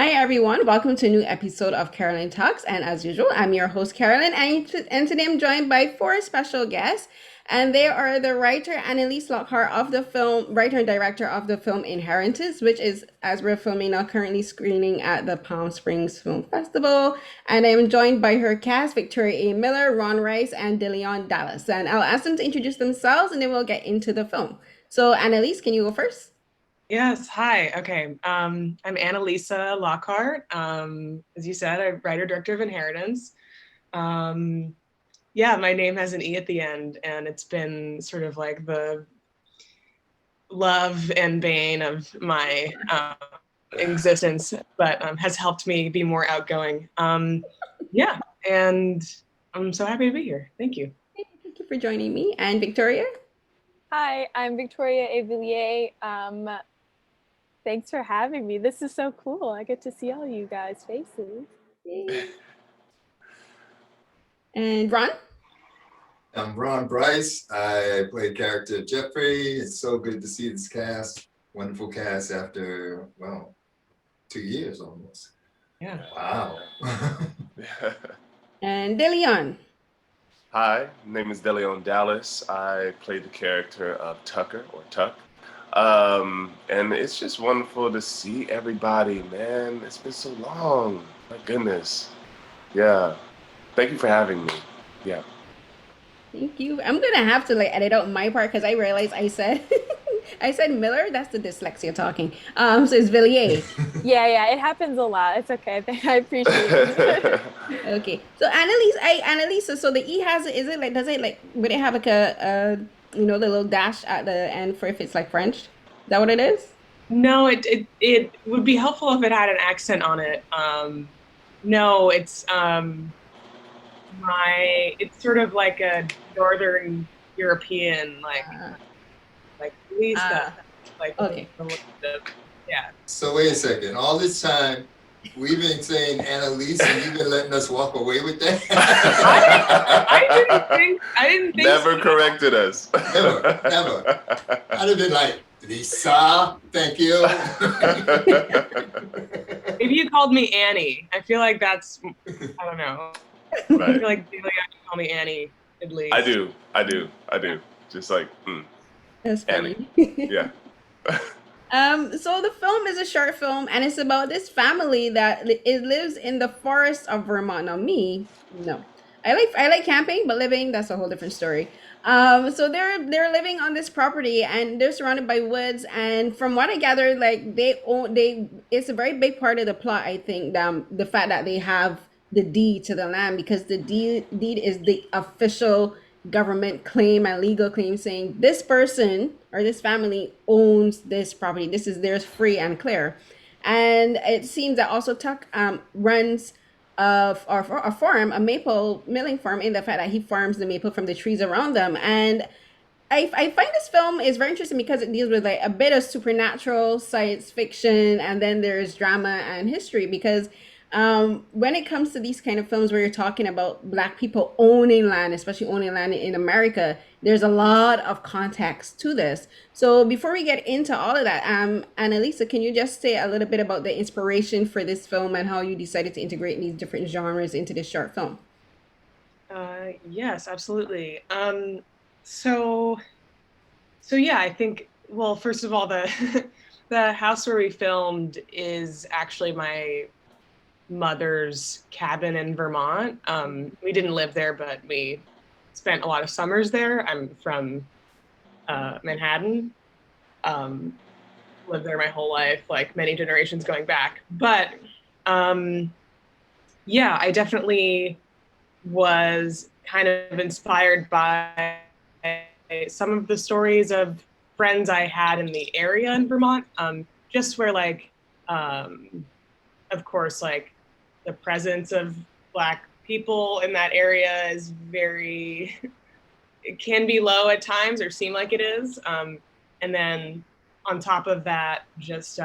Hi everyone, welcome to a new episode of Carolyn Talks. And as usual, I'm your host Carolyn, and today I'm joined by four special guests. And they are the writer Annalise Lockhart of the film, writer and director of the film Inheritance, which is, as we're filming now, currently screening at the Palm Springs Film Festival. And I'm joined by her cast, Victoria A. Miller, Ron Rice, and DeLeon Dallas. And I'll ask them to introduce themselves and then we'll get into the film. So Annalise, can you go first? Yes, hi. Okay. I'm Annalisa Lockhart. As you said, I'm writer director of Inheritance. Um, yeah, my name has an E at the end, and it's been sort of like the love and bane of my existence, but has helped me be more outgoing. Yeah, and I'm so happy to be here. Thank you. Thank you for joining me. And Victoria? Hi, I'm Victoria Avillier. Thanks for having me. This is so cool. I get to see all you guys' faces. And Ron? I'm Ron Bryce. I play character Jeffrey. It's so good to see this cast. Wonderful cast after, well, 2 years almost. Yeah. Wow. And DeLeon. Hi, my name is DeLeon Dallas. I play the character of Tucker, or Tuck. And it's just wonderful to see everybody, man. It's been so long. My goodness. Yeah. Thank you for having me. Yeah. Thank you. I'm gonna have to edit out my part because I realized I said I said Miller. That's the dyslexia talking. So it's Villiers. Yeah, it happens a lot. It's okay. I appreciate it. Okay. So Annalisa. So the E has is it like does it like would it have like the little dash at the end for if it's like French? Is that what it is? No, it would be helpful if it had an accent on it. No, it's sort of like a Northern European like Lisa, like Okay. yeah. So wait a second. All this time, we've been saying Annalise, and you've been letting us walk away with that? I didn't think Never so. corrected us. Never. I'd have been like, Lisa, thank you. Maybe you called me Annie. I feel like that's I don't know. I Right. feel like you call me Annie at least. I do. Just like, That's funny. yeah. So the film is a short film, and it's about this family that it lives in the forest of Vermont. Now, no, I like camping, but living that's a whole different story. So they're living on this property, and they're surrounded by woods. And from what I gather, like they it's a very big part of the plot. I think the fact that they have the deed to the land because the deed is the official government claim and legal claim saying this person or this family owns this property. This is theirs free and clear. And it seems that also Tuck runs a farm, a maple milling farm, in the fact that he farms the maple from the trees around them. And I find this film is very interesting because it deals with like a bit of supernatural science fiction and then there's drama and history because when it comes to these kind of films where you're talking about black people owning land, especially owning land in America, there's a lot of context to this. So before we get into all of that, Annalisa, can you just say a little bit about the inspiration for this film and how you decided to integrate these different genres into this short film? Yes, absolutely. So yeah, I think, well, first of all, the the house where we filmed is actually my mother's cabin in Vermont. We didn't live there, but we spent a lot of summers there. I'm from Manhattan. Lived there my whole life, like many generations going back. But yeah, I definitely was kind of inspired by some of the stories of friends I had in the area in Vermont, just where of course, like the presence of Black people in that area is it can be low at times or seem like it is. And then on top of that, just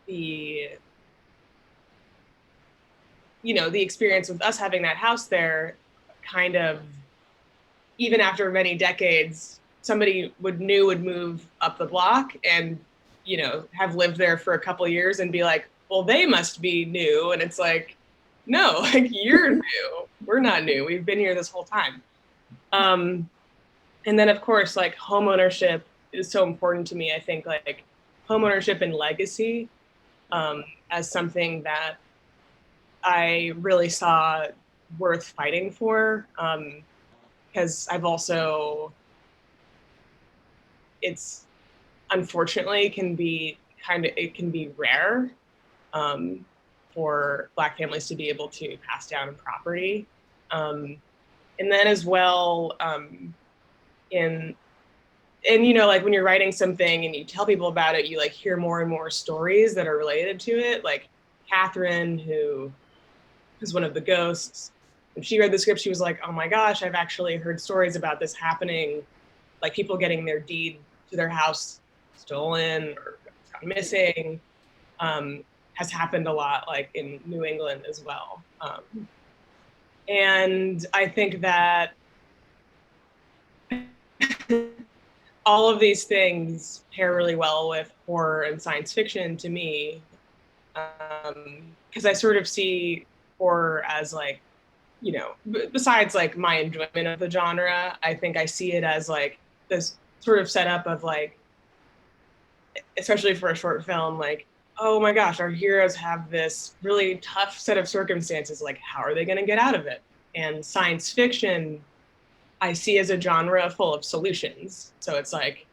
the the experience with us having that house there, kind of, even after many decades, somebody would move up the block and have lived there for a couple years and be like, well, they must be new. And it's like, no, like you're new. We're not new. We've been here this whole time. And then of course, like homeownership is so important to me. I think like homeownership and legacy as something that I really saw worth fighting for. Because I've also, it's unfortunately it can be rare for Black families to be able to pass down property. And then as well, and you know, like when you're writing something and you tell people about it, you like hear more and more stories that are related to it. Like Catherine, who is one of the ghosts, when she read the script, she was like, oh my gosh, I've actually heard stories about this happening, like people getting their deed to their house stolen or missing. Has happened a lot, like in New England as well. And I think that all of these things pair really well with horror and science fiction to me, because I sort of see horror as like, you know, besides like my enjoyment of the genre, I think I see it as like this sort of setup of like, especially for a short film, like, oh my gosh, our heroes have this really tough set of circumstances. Like, how are they going to get out of it? And science fiction, I see as a genre full of solutions. So it's like,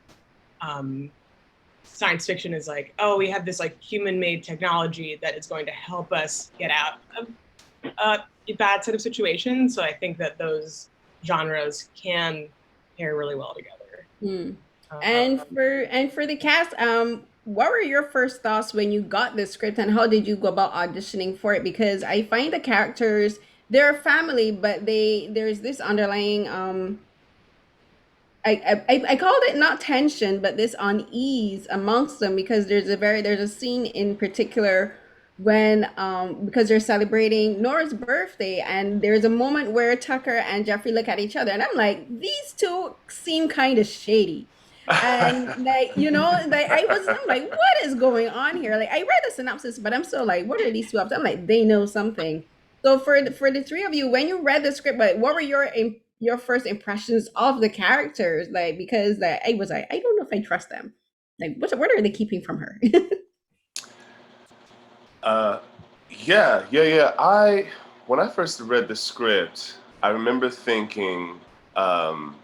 science fiction is like, oh, we have this like human-made technology that is going to help us get out of a bad set of situations. So I think that those genres can pair really well together. And for the cast, what were your first thoughts when you got the script, and how did you go about auditioning for it? Because I find the characters, they're a family, but there's this underlying I called it not tension, but this unease amongst them, because there's a scene in particular when because they're celebrating Nora's birthday, and there's a moment where Tucker and Jeffrey look at each other, and I'm like, these two seem kind of shady. And like, I'm like, what is going on here? Like, I read the synopsis, but I'm still like, what are these two up to? I'm like, they know something. So for the three of you, when you read the script, like, what were your first impressions of the characters? Like, because like, I was like, I don't know if I trust them. Like, what are they keeping from her? Yeah. When I first read the script, I remember thinking how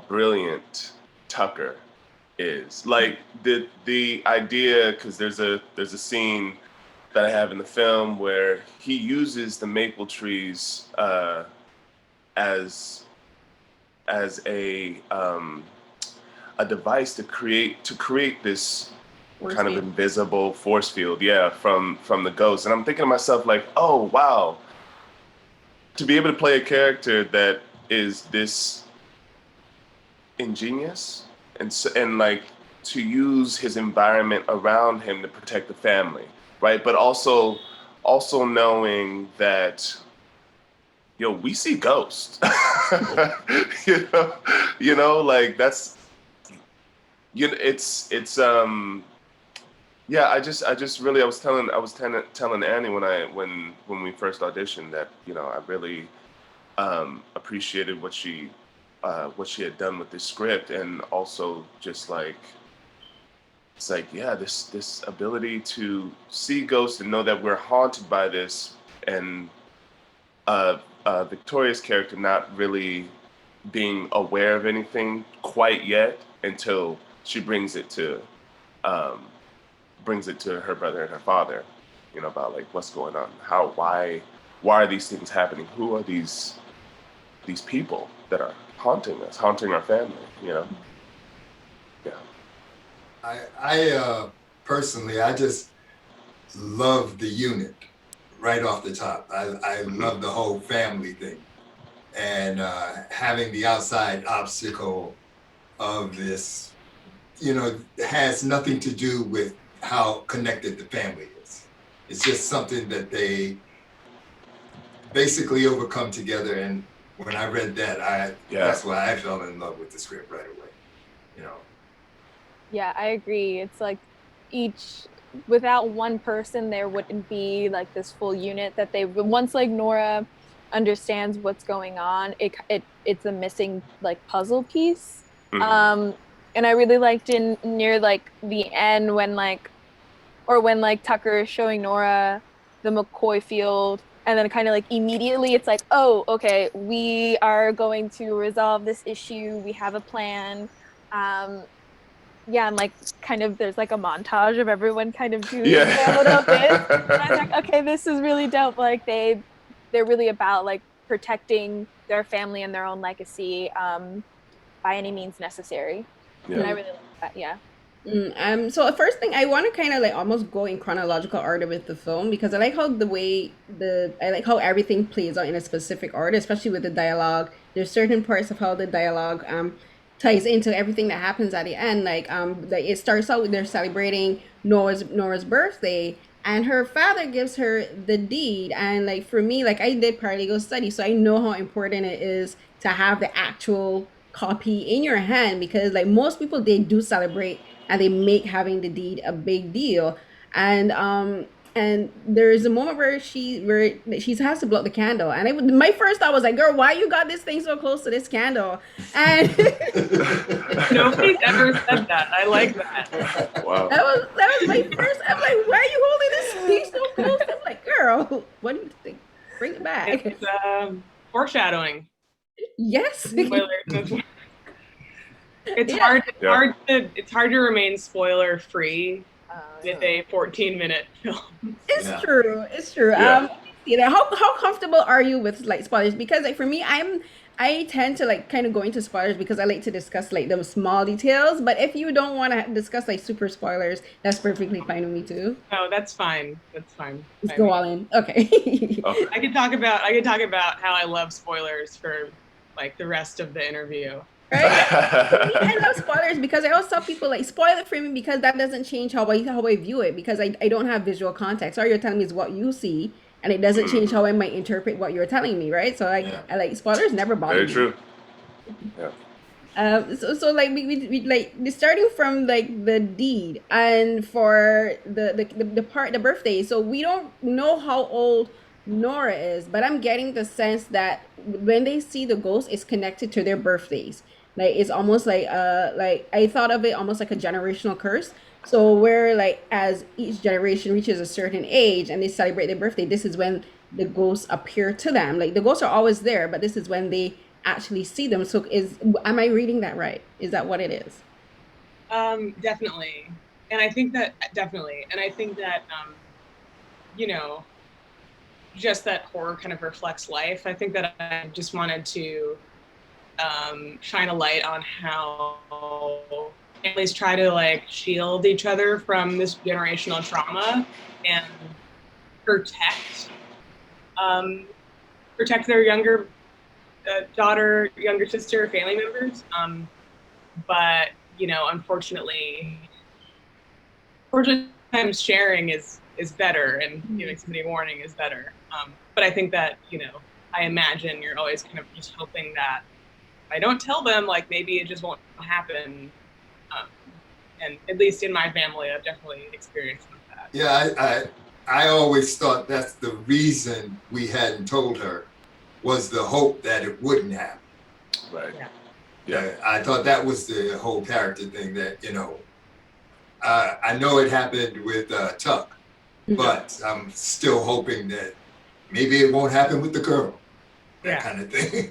brilliant Tucker is. Like the idea, because there's a scene that I have in the film where he uses the maple trees as a device to create this kind of invisible force field, from the ghost. And I'm thinking to myself, like, oh wow, to be able to play a character that is this ingenious and like to use his environment around him to protect the family, right? But also knowing that, we see ghosts. Like that's, it's yeah. I just really, I was telling Annie when we first auditioned that, I really appreciated what she had done with this script, and also just like, it's like, yeah, this ability to see ghosts and know that we're haunted by this, and Victoria's character not really being aware of anything quite yet until she brings it to her brother and her father, about like what's going on, why are these things happening, who are these people that are haunting us, haunting our family, Yeah. I personally, I just love the unit right off the top. I love the whole family thing, and having the outside obstacle of this, has nothing to do with how connected the family is. It's just something that they basically overcome together. And when I read that, that's why I fell in love with the script right away. Yeah, I agree. It's like each without one person, there wouldn't be like this full unit that they once like Nora understands what's going on. It's a missing like puzzle piece. Mhm. And I really liked in near like the end when like or when like Tucker is showing Nora the McCoy field, and then kind of like immediately it's like, oh, okay, we are going to resolve this issue. We have a plan. Um, yeah, and like kind of there's like a montage of everyone kind of doing their little bits. And I was like, Yeah. okay, this is really dope. Like they're really about like protecting their family and their own legacy by any means necessary. And I Yeah. really like that. Yeah. So the first thing I want to kind of like almost go in chronological order with the film because I like how I like how everything plays out in a specific order, especially with the dialogue. There's certain parts of how the dialogue ties into everything that happens at the end. Like it starts out with they're celebrating Nora's birthday, and her father gives her the deed. And like for me, like I did paralegal study, so I know how important it is to have the actual copy in your hand because like most people they do celebrate and they make having the deed a big deal. And there is a moment where she has to blow out the candle, and my first thought was like, "Girl, why you got this thing so close to this candle?" And Nobody's ever said that. I like that. Wow. that was my first. I'm like, "Why are you holding this thing so close?" I'm like, "Girl, what do you think? Bring it back." It's foreshadowing. Yes. Spoiler. It's Yeah. hard. It's hard to remain spoiler free with Yeah. a 14-minute film. It's Yeah. true. It's true. Yeah. You know, how comfortable are you with like spoilers? Because like for me, I tend to like kind of go into spoilers because I like to discuss like the small details. But if you don't want to discuss like super spoilers, that's perfectly fine with me too. No, that's fine. That's fine Just by go me. all in. Okay. Okay. I could talk about how I love spoilers for like the rest of the interview. Right? Me, I love spoilers because I always tell people like spoil it for me because that doesn't change how I view it because I don't have visual context. All you're telling me is what you see and it doesn't change how I might interpret what you're telling me, right? So Yeah. I like spoilers never bother Very me. true. Yeah. So like we like starting from like the deed and for the part the birthday. So we don't know how old Nora is, but I'm getting the sense that when they see the ghost, it's connected to their birthdays. Like it's almost like I thought of it almost like a generational curse. So where like as each generation reaches a certain age and they celebrate their birthday, this is when the ghosts appear to them. Like the ghosts are always there, but this is when they actually see them. So am I reading that right? Is that what it is? Definitely, and I think that you know, just that horror kind of reflects life. I think that I just wanted to shine a light on how families try to like shield each other from this generational trauma and protect um, protect their younger daughter, younger sister, family members. But you know, unfortunately, sometimes sharing is better, and giving somebody a warning is better. But I think that I imagine you're always kind of just hoping that if I don't tell them, like maybe it just won't happen. Um, and at least in my family, I've definitely experienced that. Yeah, I always thought that's the reason we hadn't told her was the hope that it wouldn't happen. Right. Yeah. I thought that was the whole character thing that, I know it happened with Tuck, but I'm still hoping that maybe it won't happen with the girl. That kind of thing.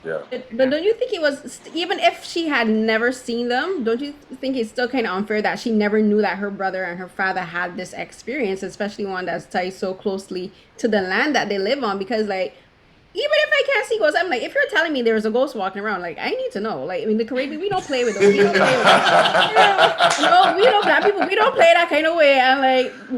Yeah. But don't you think it was even if she had never seen them? Don't you think it's still kind of unfair that she never knew that her brother and her father had this experience, especially one that's tied so closely to the land that they live on? Because like even if I can't see ghosts, I'm like, if you're telling me there's a ghost walking around, like I need to know. Like, I mean, the Caribbean, we don't play with those. We don't play with that. No, we don't. Black people, we don't play that kind of way. And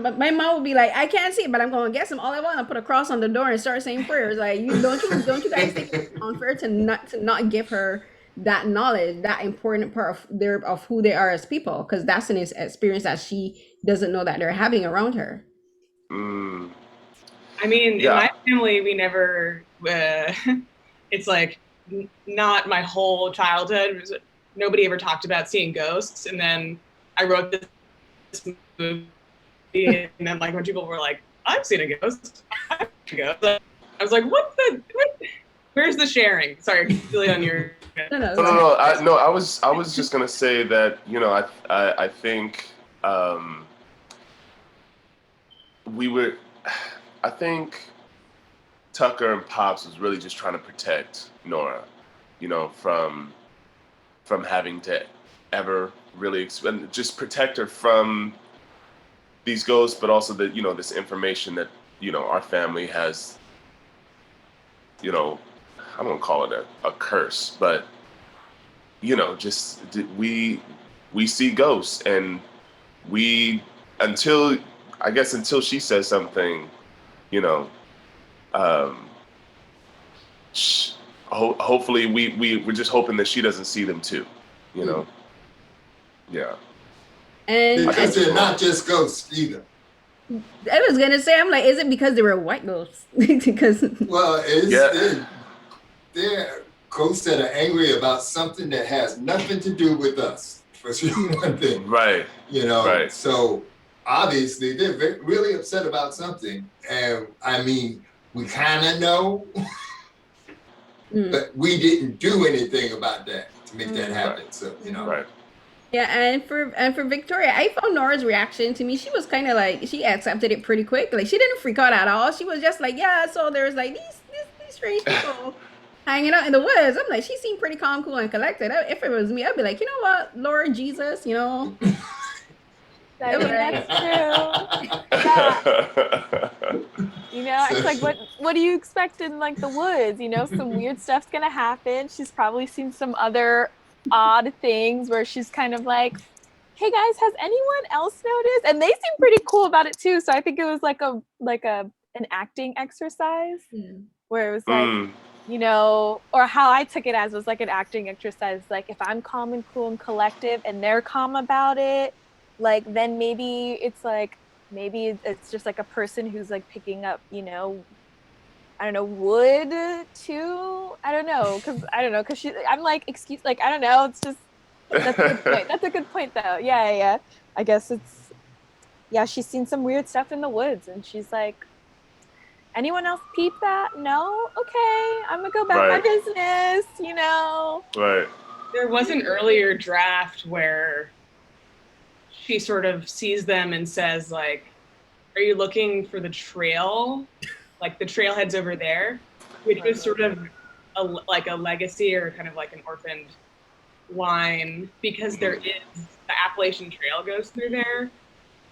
like, my mom would be like, I can't see it, but I'm going to get some olive oil and put a cross on the door and start saying prayers. Like, don't you guys think it's unfair to not give her that knowledge, that important part of who they are as people, because that's an experience that she doesn't know that they're having around her. Mm. I mean, in my family, we never. It's like not my whole childhood. Nobody ever talked about seeing ghosts, and then I wrote this movie And then like when people were like, I've seen a ghost, I've seen a ghost, I was like, what? Where's the sharing? Sorry, really on your. No, No. I was just gonna say that, you know, I think we were, I think Tucker and Pops was really just trying to protect Nora, you know, from having to ever really just protect her from these ghosts, but also that, you know, this information that, you know, our family has, you know, I won't call it a curse, but, you know, just we see ghosts, and we, until she says something, you know, um, hopefully we're just hoping that she doesn't see them too, you know. Yeah. And because they're not just ghosts either. I was gonna say, I'm like, is it because they were white ghosts? Because Well, they're ghosts that are angry about something that has nothing to do with us, for one thing. Right. You know, Right. so obviously they're really upset about something. And I mean, we kind of know, but we didn't do anything about that to make that happen. Right. So, you know. Right. yeah, and for Victoria, I found Nora's reaction to me. She was kind of like, she accepted it pretty quick. Like, she didn't freak out at all. She was just like, yeah. So there's like these strange people hanging out in the woods. I'm like, she seemed pretty calm, cool, and collected. If it was me, I'd be like, you know what, Lord Jesus, you know. I mean, that's true. Yeah. You know, it's like, what do you expect in like the woods? You know, some weird stuff's gonna happen. She's probably seen some other odd things where she's kind of like, hey guys, has anyone else noticed? And they seem pretty cool about it too. So I think it was like an acting exercise where it was like, you know, or how I took it as was like an acting exercise. Like, if I'm calm and cool and collective and they're calm about it, like, then maybe it's just like a person who's like picking up, you know, I don't know, wood too. I don't know, because I'm like, excuse, like, I don't know. It's just, that's a good point. That's a good point though. Yeah. I guess she's seen some weird stuff in the woods, and she's like, anyone else peep that? No? Okay, I'm gonna go about my business, you know. Right. There was an earlier draft where she sort of sees them and says, like, are you looking for the trail? Like, the trailhead's over there, which was sort of like a legacy or kind of like an orphaned line, because there is, the Appalachian Trail goes through there.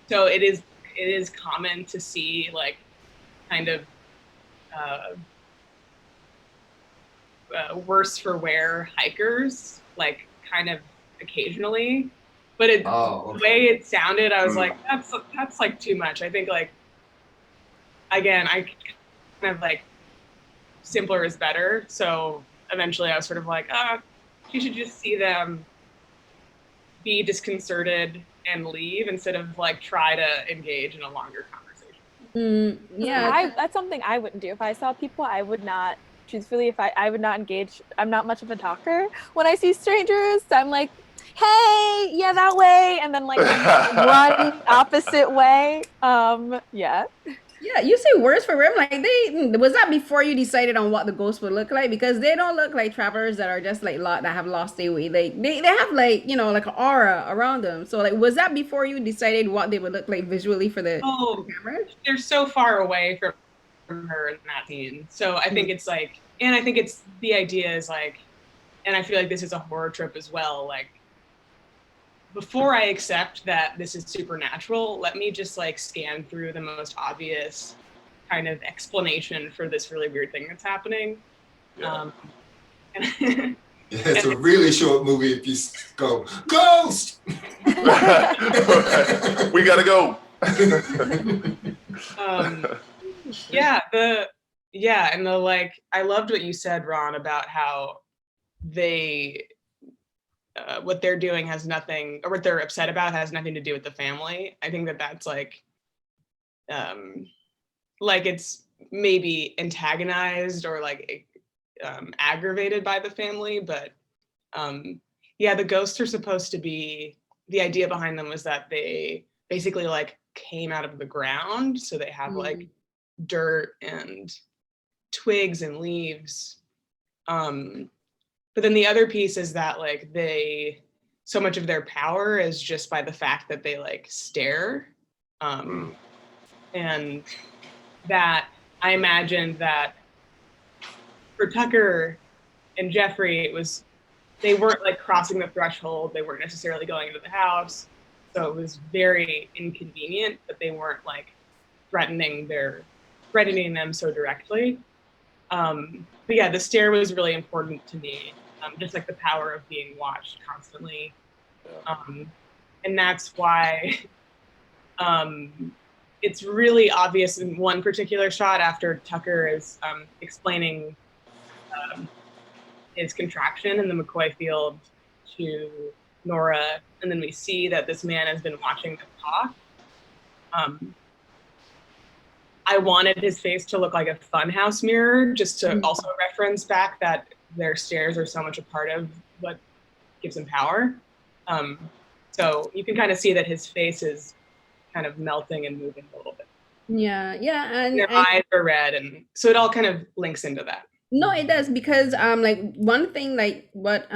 So it is common to see like kind of worse for wear hikers, like kind of occasionally. But the way it sounded, I was like, that's like too much. I think, like, again, I kind of like, simpler is better. So eventually I was sort of like, you should just see them be disconcerted and leave instead of like try to engage in a longer conversation. Yeah. That's something I wouldn't do. If I saw people, I would not, truthfully, I would not engage. I'm not much of a talker. When I see strangers, I'm like, hey, yeah, that way, and then like run opposite way. Yeah. Yeah, you say words for them. Like, was that before you decided on what the ghost would look like? Because they don't look like travelers that are just like that have lost their way. Like they have like, you know, like an aura around them. So like, was that before you decided what they would look like visually for the camera? They're so far away from her in that scene. So I think it's like, and I think it's, the idea is like, and I feel like this is a horror trope as well. Like, before I accept that this is supernatural, let me just like scan through the most obvious kind of explanation for this really weird thing that's happening. Yeah. It's a really short movie if you go, ghost! We gotta go. And the like, I loved what you said, Ron, about how they, what they're doing has nothing, or what they're upset about has nothing to do with the family. I think that that's like it's maybe antagonized or like aggravated by the family, but the ghosts are supposed to be, the idea behind them was that they basically like came out of the ground, so they have like dirt and twigs and leaves. But then the other piece is that like so much of their power is just by the fact that they like stare. And that I imagined that for Tucker and Jeffrey, they weren't like crossing the threshold. They weren't necessarily going into the house. So it was very inconvenient, but they weren't like threatening them so directly. But yeah, the stare was really important to me. Just like the power of being watched constantly. And that's why it's really obvious in one particular shot after Tucker is explaining his contraction in the Mccoy field to Nora, and then we see that this man has been watching them talk. I wanted his face to look like a funhouse mirror, just to also reference back that their stares are so much a part of what gives him power. So you can kind of see that his face is kind of melting and moving a little bit. Yeah, and their eyes are red, and so it all kind of links into that. No, it does, because like one thing, like what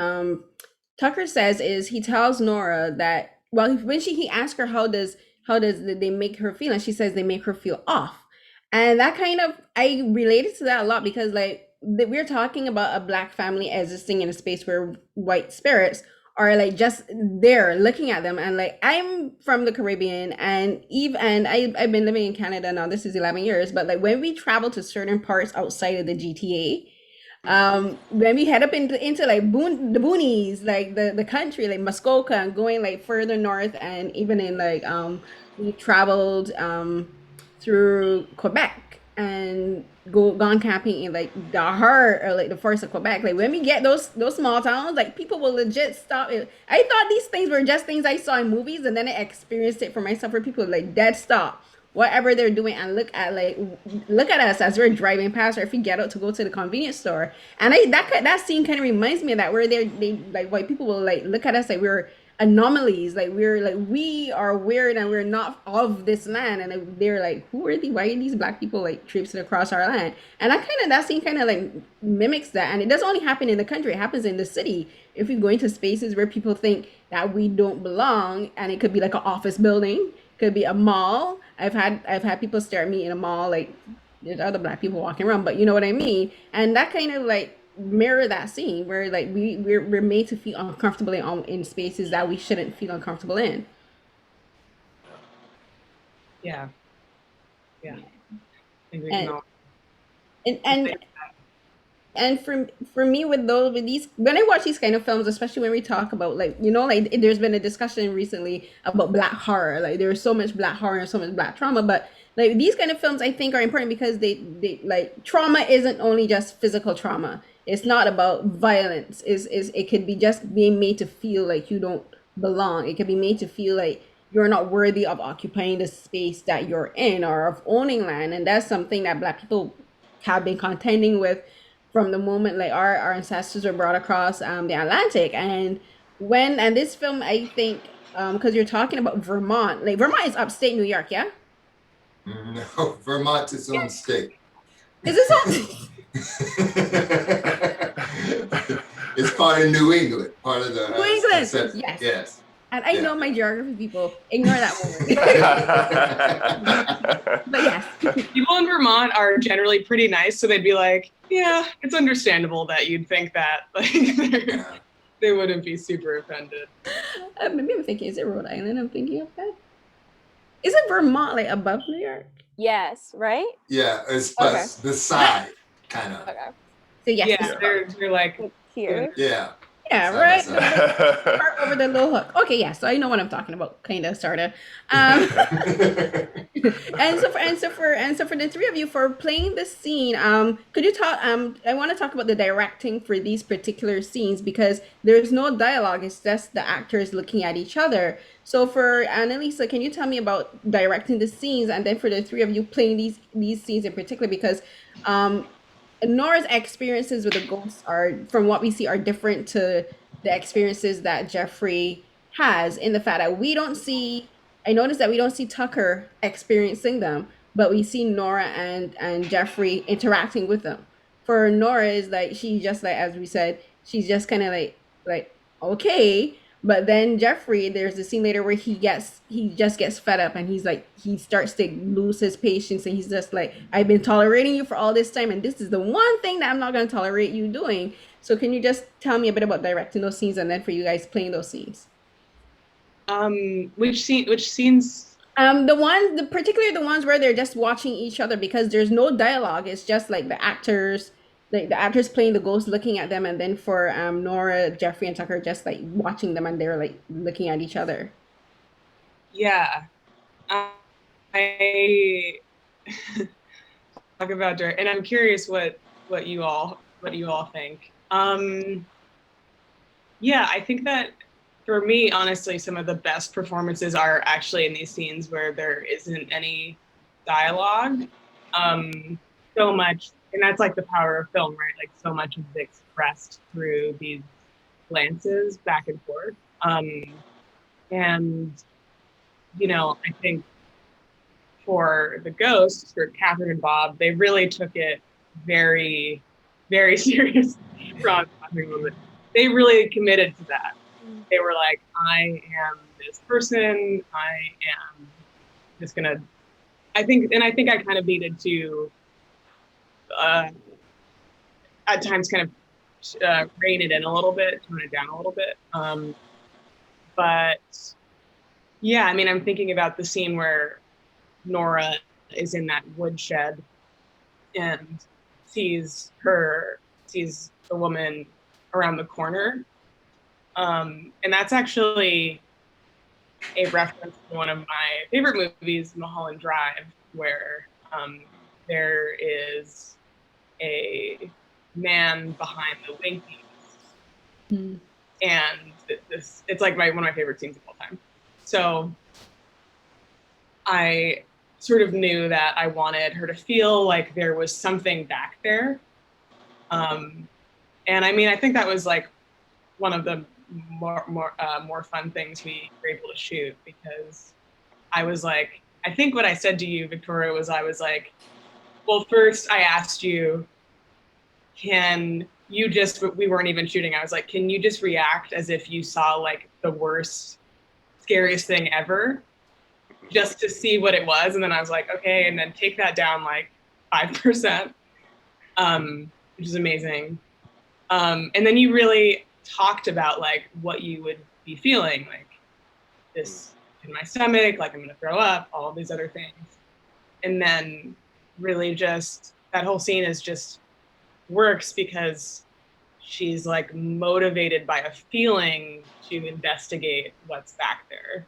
Tucker says is, he tells Nora that, well, when he asks her how does they make her feel, and she says they make her feel off. And that kind of, I related to that a lot, because like we're talking about a Black family existing in a space where white spirits are like just there looking at them. And like, I'm from the Caribbean, and I've been living in Canada now, this is 11 years, but like when we travel to certain parts outside of the GTA, when we head up into like the boonies, like the country, like Muskoka, and going like further north, and even in like we traveled through Quebec and gone camping in like the heart, or like the forest of Quebec. Like when we get those small towns, like people will legit stop it. I thought these things were just things I saw in movies, and then I experienced it for myself, where people like dead stop whatever they're doing and look at us as we're driving past, or if we get out to go to the convenience store. And that scene kind of reminds me of that, where they like white people will like look at us like we're anomalies, like we are weird and we're not of this land. And they're like, why are these Black people like traipsing across our land? And that scene kind of like mimics that. And it doesn't only happen in the country, it happens in the city. If we go into spaces where people think that we don't belong, and it could be like an office building, could be a mall. I've had people stare at me in a mall, like there's other Black people walking around, but you know what I mean. And that kind of like mirror that scene, where like we're made to feel uncomfortable in spaces that we shouldn't feel uncomfortable in. Yeah. And for me, with these, when I watch these kind of films, especially when we talk about like, like there's been a discussion recently about Black horror. Like there's so much Black horror and so much Black trauma, but like these kind of films I think are important, because they like, trauma isn't only just physical trauma. It's not about violence. It could be just being made to feel like you don't belong. It could be made to feel like you're not worthy of occupying the space that you're in, or of owning land. And that's something that Black people have been contending with from the moment like our ancestors were brought across the Atlantic. And this film, I think, because you're talking about Vermont, like Vermont is upstate New York, yeah? No, Vermont's its own state. Is this It's part of New England, part of the New England? Yes. And I know my geography people. Ignore that one. But yes. People in Vermont are generally pretty nice, so they'd be like, yeah, it's understandable that you'd think that. Like, they wouldn't be super offended. Maybe I'm thinking, is it Rhode Island I'm thinking of that? Is it Vermont like above New York? Yes, right? Yeah, it's the side, kind of. Okay. So yes. Yeah, they're like here. Yeah. Yeah, right. Part over the little hook. Okay, yeah. So I know what I'm talking about, kind of, sorta. And so for the three of you, for playing this scene, could you talk? I want to talk about the directing for these particular scenes, because there's no dialogue. It's just the actors looking at each other. So for Annalisa, can you tell me about directing the scenes, and then for the three of you playing these scenes in particular, because Nora's experiences with the ghosts from what we see, are different to the experiences that Jeffrey has, in the fact that we don't see I noticed that we don't see Tucker experiencing them, but we see Nora and Jeffrey interacting with them. For Nora is like she just like as we said, she's just kind of like okay, but then Jeffrey, there's a scene later where he just gets fed up and he's like he starts to lose his patience and he's just like I've been tolerating you for all this time and this is the one thing that I'm not going to tolerate you doing. So can you just tell me a bit about directing those scenes and then for you guys playing those scenes? Which scenes? Particularly the ones where they're just watching each other because there's no dialogue. It's just like the actors playing the ghost, looking at them, and then for Nora, Jeffrey, and Tucker just like watching them, and they're like looking at each other. Yeah, I talk about Dirk, and I'm curious what you all think. Yeah, I think that for me, honestly, some of the best performances are actually in these scenes where there isn't any dialogue. So much, and that's like the power of film, right? Like so much is expressed through these glances back and forth. And you know, I think for the ghosts, for Catherine and Bob, they really took it very, very serious. They really committed to that. They were like, I am this person. I am just gonna. I think I kind of needed to, at times, kind of rein it in a little bit, tone it down a little bit. But yeah, I mean, I'm thinking about the scene where Nora is in that woodshed and sees the woman around the corner. And that's actually a reference to one of my favorite movies, Mulholland Drive, where there is a man behind the winkies. Mm. And it's like one of my favorite scenes of all time. So I sort of knew that I wanted her to feel like there was something back there. And I mean, I think that was like one of the more fun things we were able to shoot, because I was like, I think what I said to you, Victoria, was I was like, well, first I asked you, can you just, we weren't even shooting. I was like, can you just react as if you saw like the worst, scariest thing ever, just to see what it was? And then I was like, okay, and then take that down like 5%, which is amazing. And then you really talked about like what you would be feeling, like this in my stomach, like I'm gonna throw up, all of these other things. And then really just that whole scene is just works because she's like motivated by a feeling to investigate what's back there,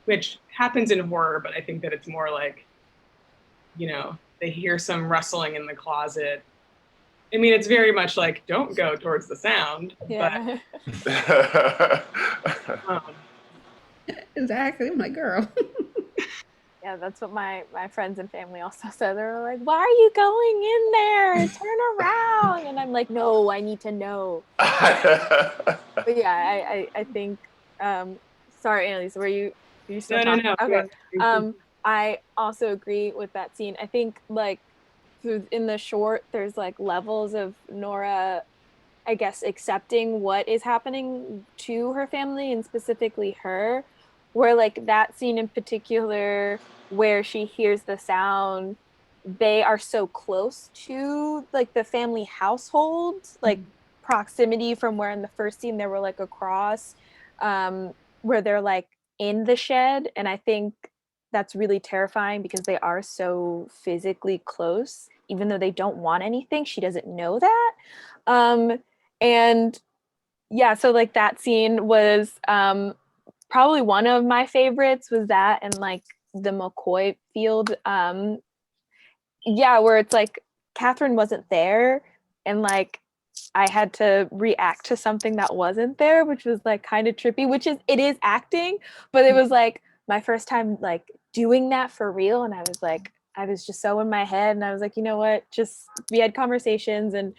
which happens in horror, but I think that it's more like, you know, they hear some rustling in the closet. I mean, it's very much like, don't go towards the sound. Yeah. But exactly. I'm like, girl. Yeah, that's what my friends and family also said. They were like, why are you going in there? Turn around. And I'm like, no, I need to know. But yeah, I think, sorry, Annalise, were you still talking? No. Okay. I also agree with that scene. I think like in the short, there's like levels of Nora, I guess, accepting what is happening to her family and specifically her, where like that scene in particular where she hears the sound, they are so close to like the family household, like proximity from where in the first scene they were like across, where they're like in the shed. And I think that's really terrifying because they are so physically close, even though they don't want anything. She doesn't know that. And yeah, so like that scene was probably one of my favorites, was that and like the McCoy field. Yeah, where it's like Catherine wasn't there and like I had to react to something that wasn't there, which was like kind of trippy, which is, it is acting, but it was like my first time like doing that for real. And I was like, I was just so in my head and I was like, you know what, just we had conversations and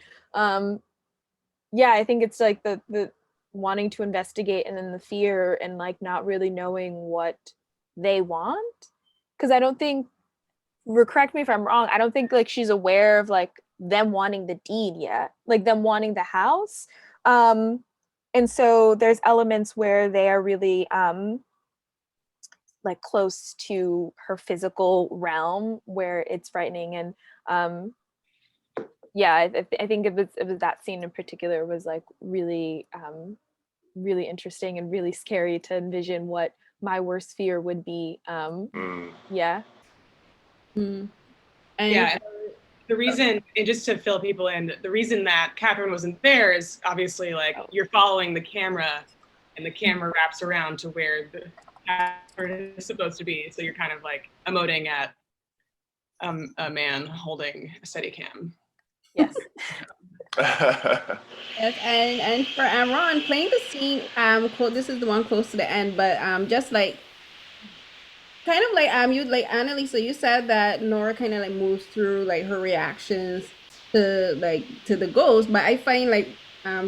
yeah, I think it's like the wanting to investigate, and then the fear and like not really knowing what they want. Because I don't think, correct me if I'm wrong, I don't think like she's aware of like them wanting the deed yet, like them wanting the house. And so there's elements where they are really like close to her physical realm where it's frightening. And yeah, I think it was that scene in particular was like really really interesting and really scary to envision what my worst fear would be. Yeah. Mm. And Yeah. The reason, and just to fill people in, the reason that Catherine wasn't there is obviously like you're following the camera, and the camera wraps around to where the Catherine is supposed to be. So you're kind of like emoting at a man holding a Steadicam. Yes. yes, and for Ron playing the scene, this is the one close to the end, but just like kind of like you like Annalisa, you said that Nora kind of like moves through like her reactions to the ghost, but I find like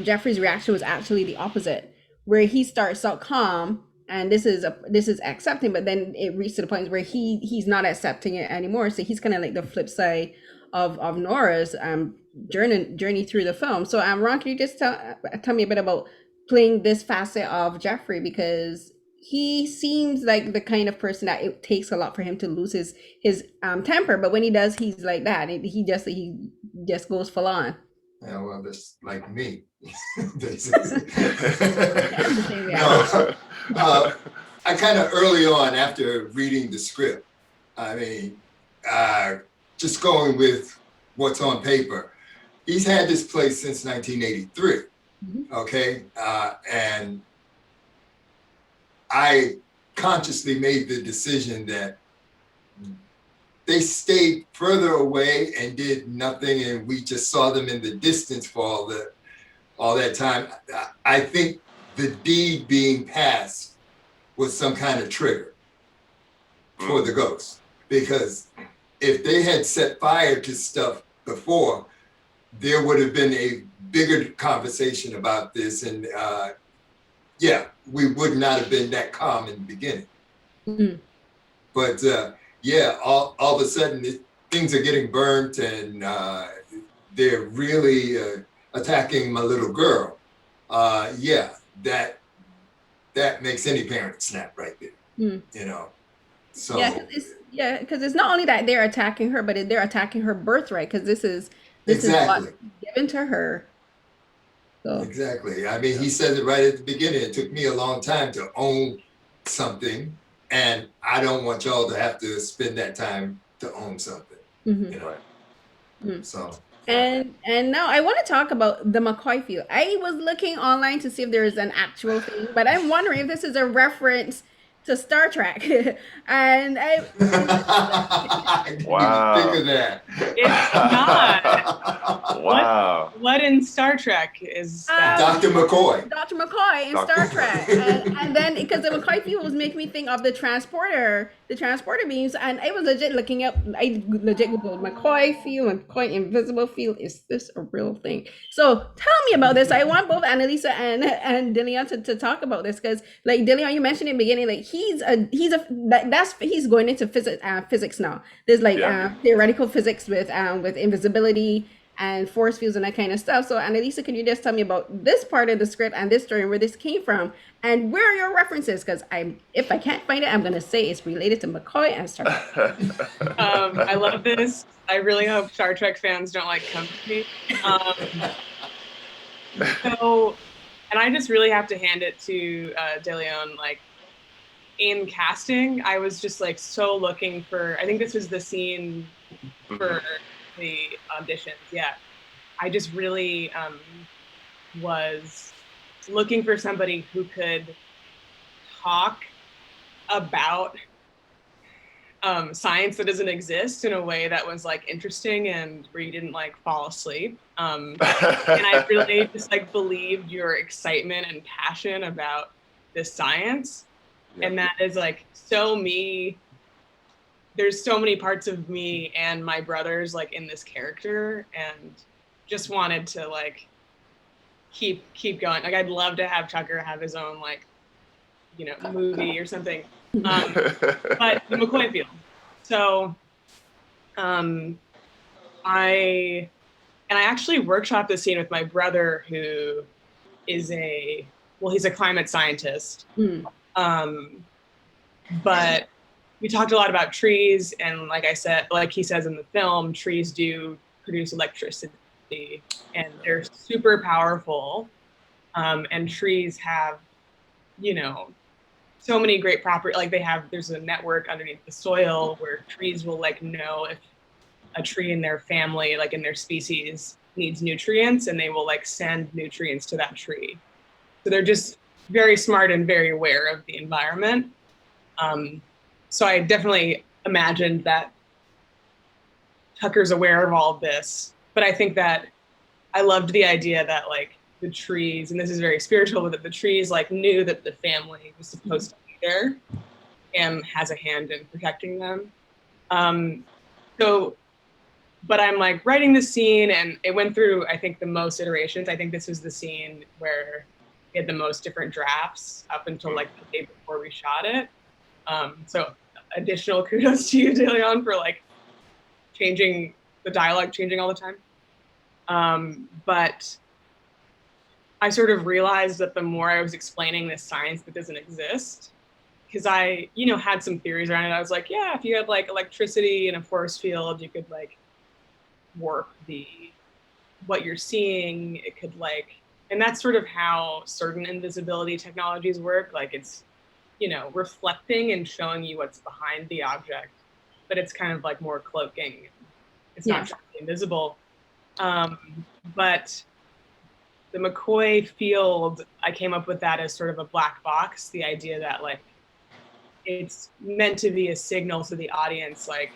Jeffrey's reaction was actually the opposite, where he starts out calm and this is accepting, but then it reaches to the point where he's not accepting it anymore. So he's kind of like the flip side of Nora's journey through the film. So Ron, can you just tell me a bit about playing this facet of Jeffrey, because he seems like the kind of person that it takes a lot for him to lose his temper, but when he does, he's like that. He just goes full on. Yeah, well, that's like me, basically. That's the same reaction. No, I kind of early on after reading the script, I mean, just going with what's on paper, he's had this place since 1983. Okay, and I consciously made the decision that they stayed further away and did nothing, and we just saw them in the distance for all that time. I think the deed being passed was some kind of trigger for the ghost, because if they had set fire to stuff before, there would have been a bigger conversation about this, and yeah, we would not have been that calm in the beginning. But yeah, all of a sudden things are getting burnt, and they're really attacking my little girl. Yeah, that makes any parent snap right there. You know, so because it's not only that they're attacking her, but they're attacking her birthright, because this is exactly what given to her. So. Exactly. I mean, he says it right at the beginning. It took me a long time to own something, and I don't want y'all to have to spend that time to own something. You know. So. And now I want to talk about the McCoy field. I was looking online to see if there is an actual thing, but I'm wondering if this is a reference to Star Trek. And I didn't Wow. even think of that. It's not. Wow. What in Star Trek is that? Dr. McCoy. Dr. McCoy in Star Trek. And then because the McCoy field was making me think of the transporter beams, and I was legit looking up, I legit googled McCoy field, McCoy invisible field. Is this a real thing? So tell me about this. I want both Annalisa and Dillian to talk about this, because like Dillian, you mentioned in the beginning, like he's going into physics now. There's like theoretical physics with invisibility and force fields and that kind of stuff. So Annalisa, can you just tell me about this part of the script and this story and where this came from and where are your references? Because if I can't find it, I'm gonna say it's related to McCoy and Star Trek. I love this. I really hope Star Trek fans don't like come to me. So, and I just really have to hand it to De Leon, like in casting, I was just like so looking for, I think this was the scene for the auditions. Yeah. I just really was looking for somebody who could talk about science that doesn't exist in a way that was like interesting and where you didn't like fall asleep. And I really just like believed your excitement and passion about this science. Yep. And that is like so me. There's so many parts of me and my brothers like in this character, and just wanted to like keep going. Like I'd love to have Tucker have his own like, you know, movie or something. But the McCoy field. So I actually workshopped this scene with my brother, who is he's a climate scientist. But we talked a lot about trees, and like I said, like he says in the film, trees do produce electricity, and they're super powerful. And trees have, you know, so many great properties. Like there's a network underneath the soil where trees will like know if a tree in their family, like in their species, needs nutrients, and they will like send nutrients to that tree. So they're just very smart and very aware of the environment. So I definitely imagined that Tucker's aware of all of this, but I think that I loved the idea that like the trees, and this is very spiritual, but that the trees like knew that the family was supposed to be there and has a hand in protecting them. So, but I'm like writing this scene, and it went through, I think, the most iterations. I think this was the scene where we had the most different drafts up until like the day before we shot it. So additional kudos to you, DeLeon, for like changing the dialogue, changing all the time. But I sort of realized that the more I was explaining this science that doesn't exist, because I, you know, had some theories around it. I was like, yeah, if you had like electricity in a force field, you could like warp what you're seeing. It could like, and that's sort of how certain invisibility technologies work. Like it's, you know, reflecting and showing you what's behind the object, but it's kind of like more cloaking. It's not truly invisible. But the McCoy field, I came up with that as sort of a black box, the idea that like it's meant to be a signal to the audience, like,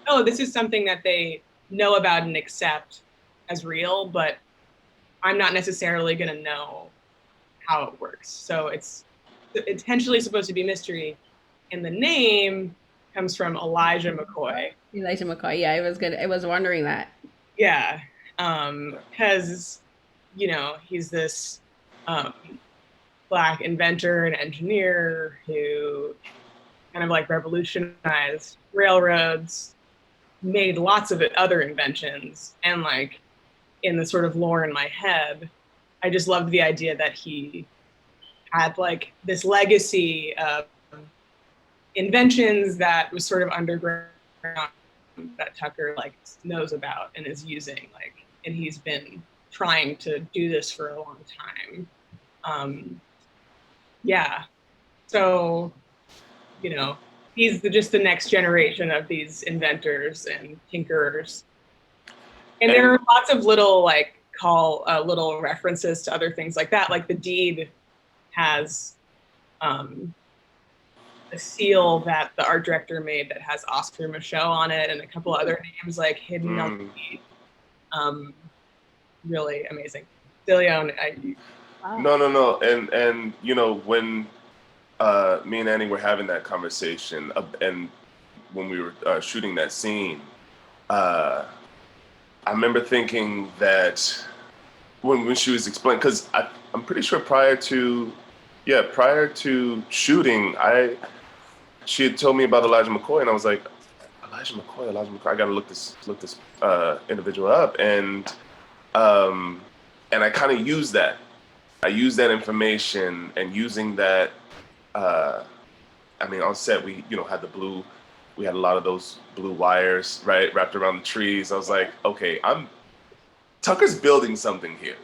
oh, this is something that they know about and accept as real, but I'm not necessarily going to know how it works. So it's intentionally supposed to be mystery. And the name comes from Elijah McCoy. Elijah McCoy. Yeah, I was good. I was wondering that. Yeah. Because, you know, he's this Black inventor and engineer who kind of like revolutionized railroads, made lots of other inventions. And like in the sort of lore in my head, I just loved the idea that he had like this legacy of inventions that was sort of underground that Tucker like knows about and is using, like, and he's been trying to do this for a long time. Yeah. So, you know, he's just the next generation of these inventors and tinkerers. And there are lots of little like little references to other things like that. Like the deed has a seal that the art director made that has Oscar Michaud on it and a couple other names like hidden on the deed. Really amazing. DeLeon, No. And you know, when me and Annie were having that conversation, and when we were shooting that scene, I remember thinking that when she was explaining, because I'm pretty sure prior to shooting, she had told me about Elijah McCoy, and I was like, Elijah McCoy, I gotta look this individual up, and I kind of used that. I used that information, and using that, I mean, on set we had we had a lot of those blue wires, right, wrapped around the trees. I was like, okay, Tucker's building something here,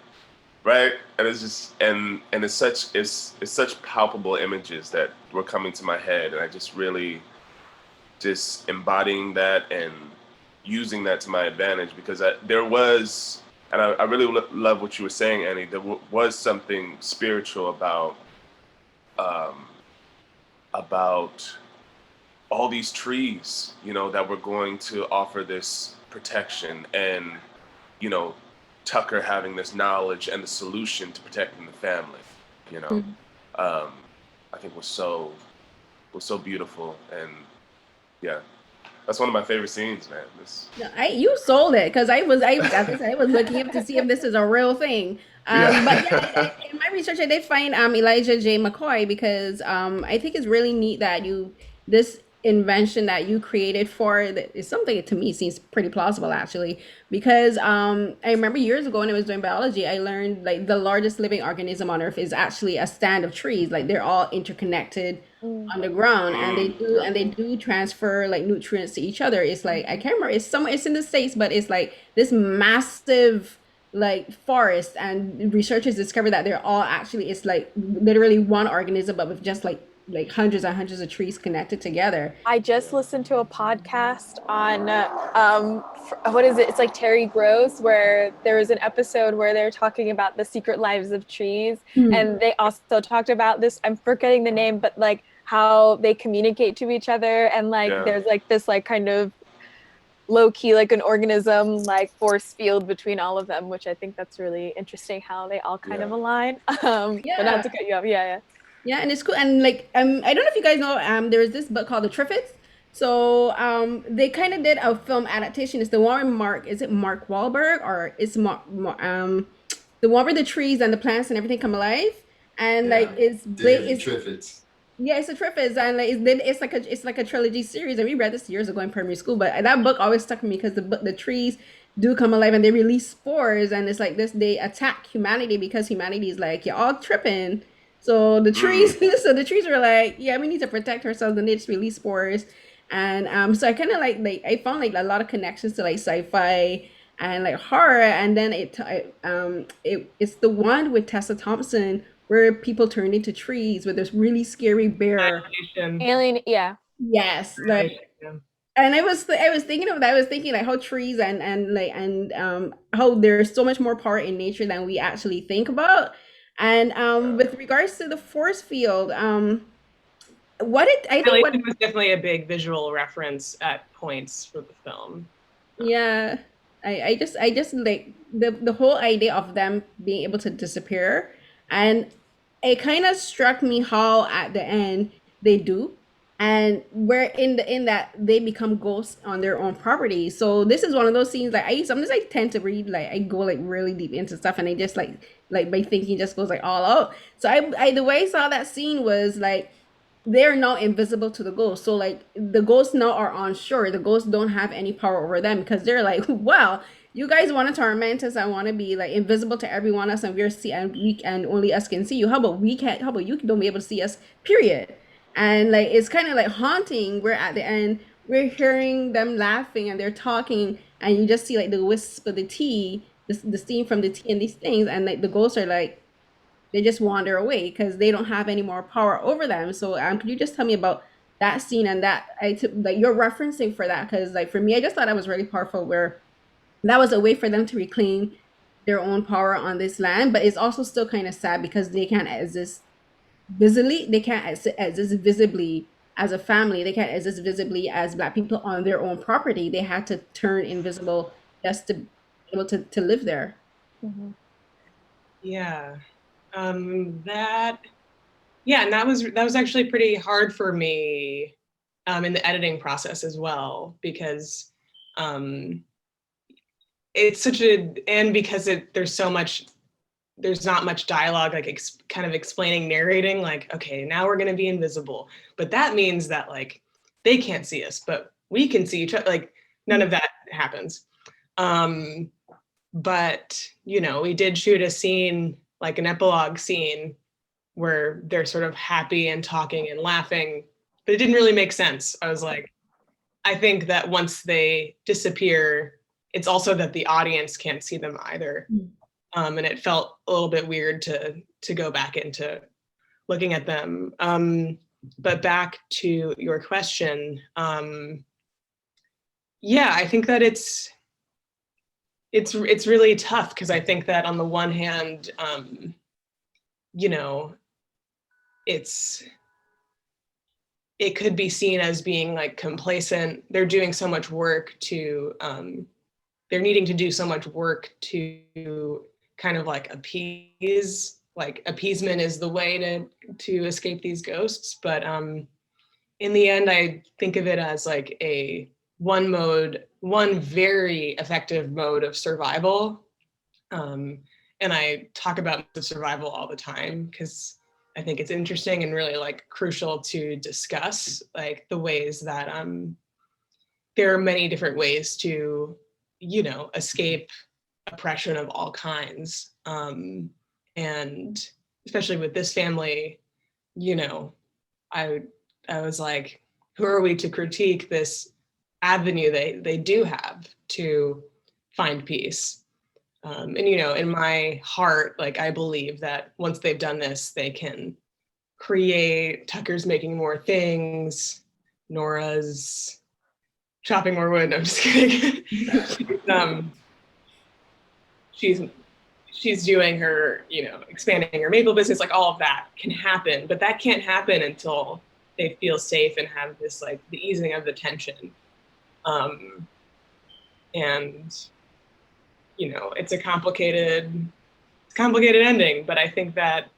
right? And it's just and it's such palpable images that were coming to my head, and I just really just embodying that and using that to my advantage, because there was, and I really love what you were saying, Annie. There was something spiritual about all these trees, that were going to offer this protection, and Tucker having this knowledge and the solution to protecting the family, I think was so beautiful. And yeah, That's one of my favorite scenes, man. This. No, you sold it because as I said, I was looking up to see if this is a real thing. But yeah, Yeah. in my research, I did find Elijah J. McCoy because I think it's really neat that this invention that you created for that is something that to me seems pretty plausible actually because I remember years ago when I was doing biology, I learned like the largest living organism on Earth is actually a stand of trees. Like they're all interconnected Mm. on the ground Yep. and they do transfer like nutrients to each other. It's like I can't remember, it's somewhere, it's in the States, but it's like this massive like forest, and researchers discovered that they're all actually, it's like literally one organism but with just like hundreds and hundreds of trees connected together. I just listened to a podcast on what is it? It's like Terry Gross, where there was an episode where they're talking about the secret lives of trees, Hmm. and they also talked about this. I'm forgetting the name, but like how they communicate to each other, and like Yeah. there's like this like kind of low key like an organism like force field between all of them, which I think that's really interesting how they all kind Yeah. of align. But not Yeah. to cut you off, yeah, Yeah, and it's cool. And like I don't know if you guys know there is this book called The Triffids. So they kind of did a film adaptation. It's the one with Mark, is it Mark Wahlberg or it's the one where the trees and the plants and everything come alive, and like Yeah, David it's Triffids. yeah, it's a Triffids, and like it's like a trilogy series, and we read this years ago in primary school. But that book always stuck with me because the trees do come alive and they release spores, and it's like this they attack humanity because humanity is like you're all tripping. So the Mm. trees, so the trees were like, yeah, we need to protect ourselves, and they just release spores, and so I kind of like I found like a lot of connections to like sci-fi and like horror, and then it's the one with Tessa Thompson where people turn into trees with this really scary bear. Annihilation. Alien, yeah. Yes, like, Annihilation, yeah. and I was thinking of that. I was thinking like how trees and how there's so much more power in nature than we actually think about. And with regards to the force field, what it I think what Annihilation was definitely a big visual reference at points for the film. yeah, I just like the whole idea of them being able to disappear, and it kind of struck me how at the end they do, and where in that they become ghosts on their own property. So this is one of those scenes like I sometimes I tend to read like I go like really deep into stuff, and I just like my thinking just goes like all out. So I the way I saw that scene was like they're now invisible to the ghosts. So like the ghosts now are on shore. The ghosts don't have any power over them because they're like, well, you guys want to torment us and want to be like invisible to everyone else, and we and only us can see you. How about we can't? How about you don't be able to see us? Period. And like it's kind of like haunting. Where at the end we're hearing them laughing and they're talking, and you just see like the wisp of the tea, the steam from the tea and these things, and like the ghosts are like they just wander away because they don't have any more power over them. So could you just tell me about that scene and that like you're referencing for that? Because like for me, I just thought that was really powerful where that was a way for them to reclaim their own power on this land, but it's also still kind of sad because they can't exist visibly, they can't exist visibly as a family, they can't exist visibly as Black people on their own property. They had to turn invisible just to be able to live there. Mhm. Yeah. That yeah, and that was actually pretty hard for me in the editing process as well because um, it's such a and because there's not much dialogue like kind of explaining narrating like okay now we're going to be invisible but that means that like they can't see us but we can see each other like none of that happens um, but you know we did shoot a scene like an epilogue scene where they're sort of happy and talking and laughing but it didn't really make sense. I was like I think that once they disappear it's also that the audience can't see them either. And it felt a little bit weird to go back into looking at them. But back to your question, yeah, I think that it's really tough because I think that on the one hand, you know, it could be seen as being like complacent. They're doing so much work to they're needing to do so much work to kind of like appease, like appeasement is the way to escape these ghosts. But in the end, I think of it as like one very effective mode of survival. And I talk about the survival all the time because I think it's interesting and really like crucial to discuss like the ways that there are many different ways to, you know, escape oppression of all kinds. And especially with this family, you know, I was like, who are we to critique this avenue they do have to find peace? And you know, in my heart, like I believe that once they've done this, they can create. Tucker's making more things. Nora's chopping more wood. No, I'm just kidding. She's doing her, you know, expanding her maple business. Like all of that can happen, but that can't happen until they feel safe and have this like the easing of the tension. And you know, it's a complicated ending, but I think that,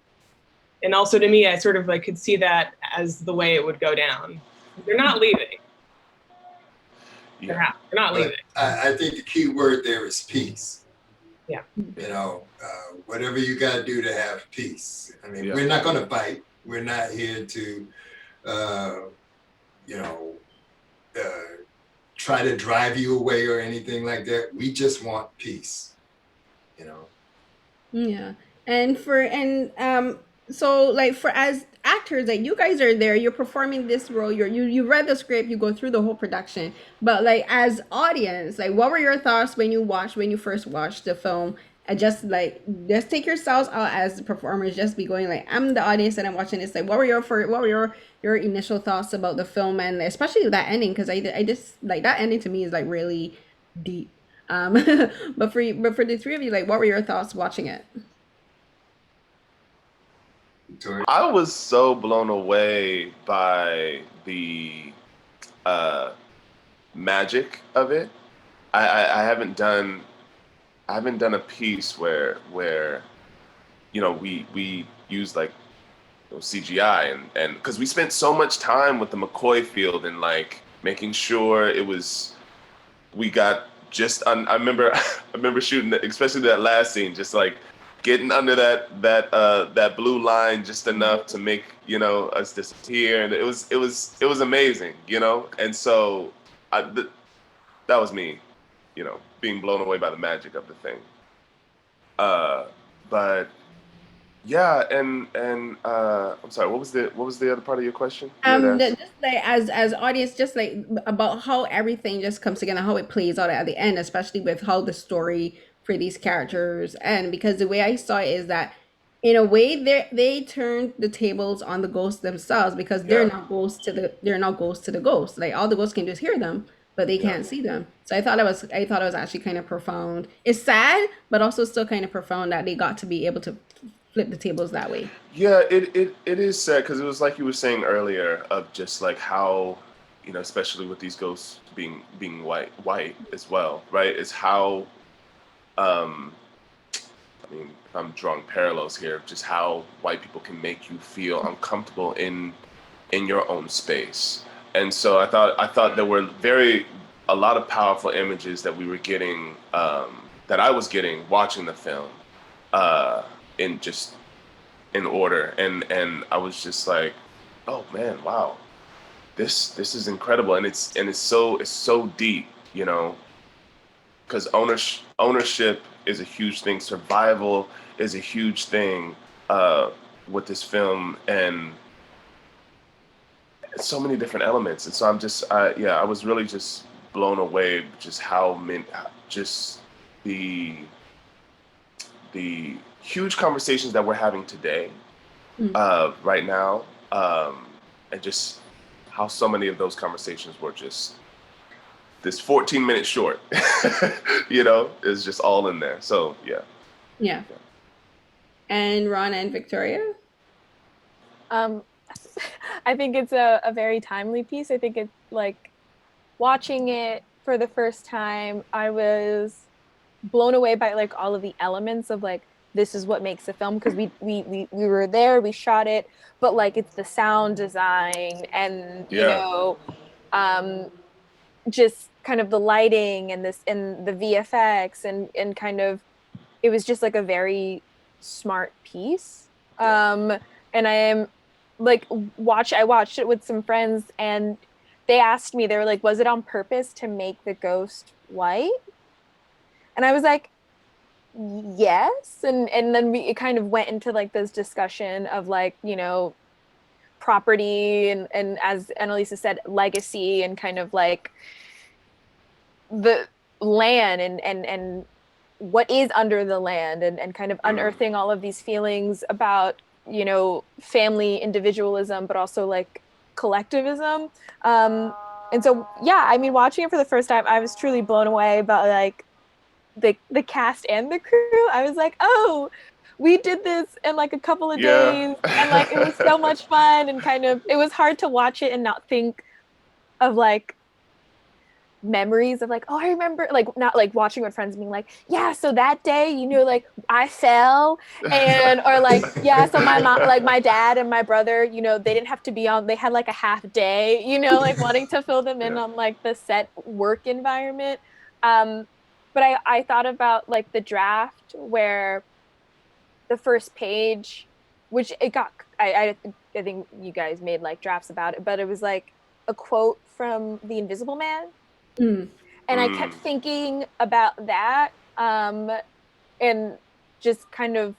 and also to me, I sort of like could see that as the way it would go down. They're not leaving. Yeah. They're not leaving. I think the key word there is peace. Yeah. You know, whatever you got to do to have peace. I mean, Yeah. we're not going to fight. We're not here to, you know, try to drive you away or anything like that. We just want peace, you know. Yeah. So like for as actors, like you guys are there, you're performing this role, you read the script, you go through the whole production. But like as audience, like what were your thoughts when you first watched the film? And just take yourselves out as the performers, just be going like, I'm the audience and I'm watching this. Like what were your initial thoughts about the film, and especially that ending? Because I just like that ending to me is like really deep. Um, but for the three of you, like, what were your thoughts watching it? Victoria? I was so blown away by the magic of it. I haven't done a piece where you know we use like CGI and because we spent so much time with the McCoy field and like making sure it was we got just I remember I remember shooting especially that last scene, just like getting under that blue line just enough to make, you know, us disappear, and it was amazing, you know. And so that was me, you know, being blown away by the magic of the thing. But yeah, and I'm sorry, what was the other part of your question? You had asked. Just like as audience, just like about how everything just comes together, how it plays out at the end, especially with how the story for these characters end. Because the way I saw it is that, in a way, they turned the tables on the ghosts themselves, because they're Yeah. not ghosts to the ghosts. Like all the ghosts can just hear them, but they Yeah. can't see them. So I thought it was actually kind of profound. It's sad, but also still kind of profound that they got to be able to flip the tables that way. Yeah, it is sad because it was like you were saying earlier of just like how, you know, especially with these ghosts being white as well, right? Is how um I mean, I'm drawing parallels here of just how white people can make you feel uncomfortable in your own space. And so I thought there were a lot of powerful images that we were getting, that I was getting watching the film, in just in order, and I was just like, oh man, wow, this is incredible, and it's so deep, you know, because ownership is a huge thing, survival is a huge thing, with this film, and so many different elements, and so I was really just blown away just how many just the huge conversations that we're having today, Mm. right now, and just how so many of those conversations were just this 14-minute short, you know, is just all in there. So yeah. Yeah. And Ron and Victoria? Um, I think it's a very timely piece. I think it's like watching it for the first time, I was blown away by like all of the elements of like this is what makes a film, because we were there, we shot it, but like it's the sound design and you Yeah. know, um just kind of the lighting and this and the VFX and kind of it was just like a very smart piece. And I am like I watched it with some friends and they asked me, they were like, was it on purpose to make the ghost white? And I was like, yes. And then we it kind of went into like this discussion of like, property and as Annalisa said, legacy and kind of like the land and what is under the land and kind of unearthing all of these feelings about family individualism but also like collectivism. And so yeah, I mean, watching it for the first time, I was truly blown away about like the cast and the crew. I was like, oh, we did this in like a couple of Yeah. days and like it was so much fun and kind of it was hard to watch it and not think of like memories of like, oh, I remember like not like watching with friends being like, yeah, so that day, like I fell and or like, yeah, so my mom, like my dad and my brother, they didn't have to be on, they had like a half day, like wanting to fill them in Yeah. on like the set work environment. Um, but I thought about like the draft where the first page, which it got I think you guys made like drafts about it, but it was like a quote from The Invisible Man, Mm. and I kept thinking about that, and just kind of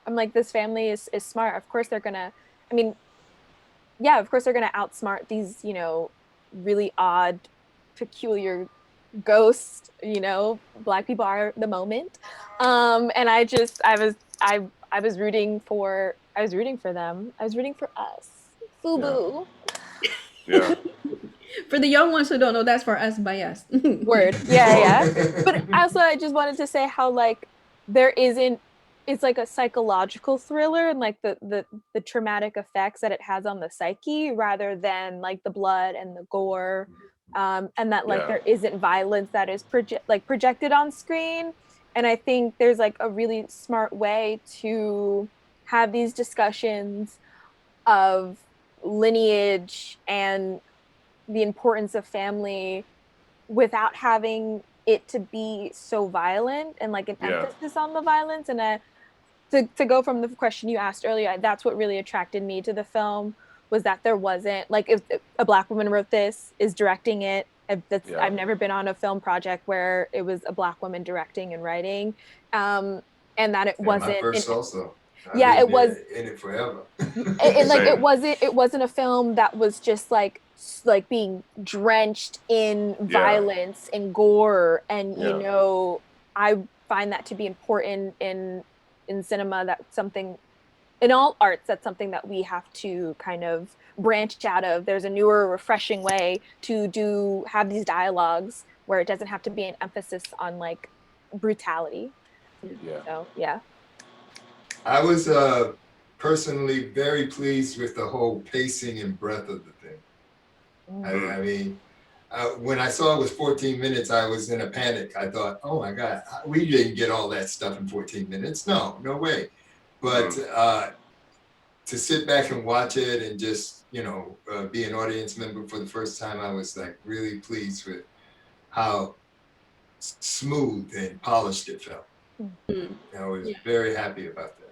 I'm like, this family is smart. Of course they're gonna, I mean, yeah, of course they're gonna outsmart these, really odd, peculiar ghosts, Black people are the moment. And I was rooting for them. I was rooting for us. Yeah. Fubu. Yeah. For the young ones who don't know, that's for us by us. Word. Yeah, yeah. But also I just wanted to say how like there isn't it's like a psychological thriller and like the traumatic effects that it has on the psyche rather than like the blood and the gore, and that like Yeah. there isn't violence that is projected on screen. And I think there's like a really smart way to have these discussions of lineage and the importance of family without having it to be so violent and like an Yeah. emphasis on the violence. And to go from the question you asked earlier, that's what really attracted me to the film, was that there wasn't like, if a Black woman wrote this, is directing it. Yeah. I've never been on a film project where it was a Black woman directing and writing, um, and that it Yeah, my wasn't first also. I've yeah, been it was in it forever. like Same. it wasn't a film that was just like being drenched in Yeah. violence and gore. And Yeah. I find that to be important in cinema. That's something, in all arts, that's something that we have to kind of branch out of. There's a newer, refreshing way to have these dialogues where it doesn't have to be an emphasis on like brutality. Yeah. So yeah. I was personally very pleased with the whole pacing and breadth of the thing. I mean, when I saw it was 14 minutes, I was in a panic. I thought, oh my God, we didn't get all that stuff in 14 minutes. No, no way. But to sit back and watch it and just, be an audience member for the first time, I was like really pleased with how smooth and polished it felt. Mm. I was Yeah. very happy about that.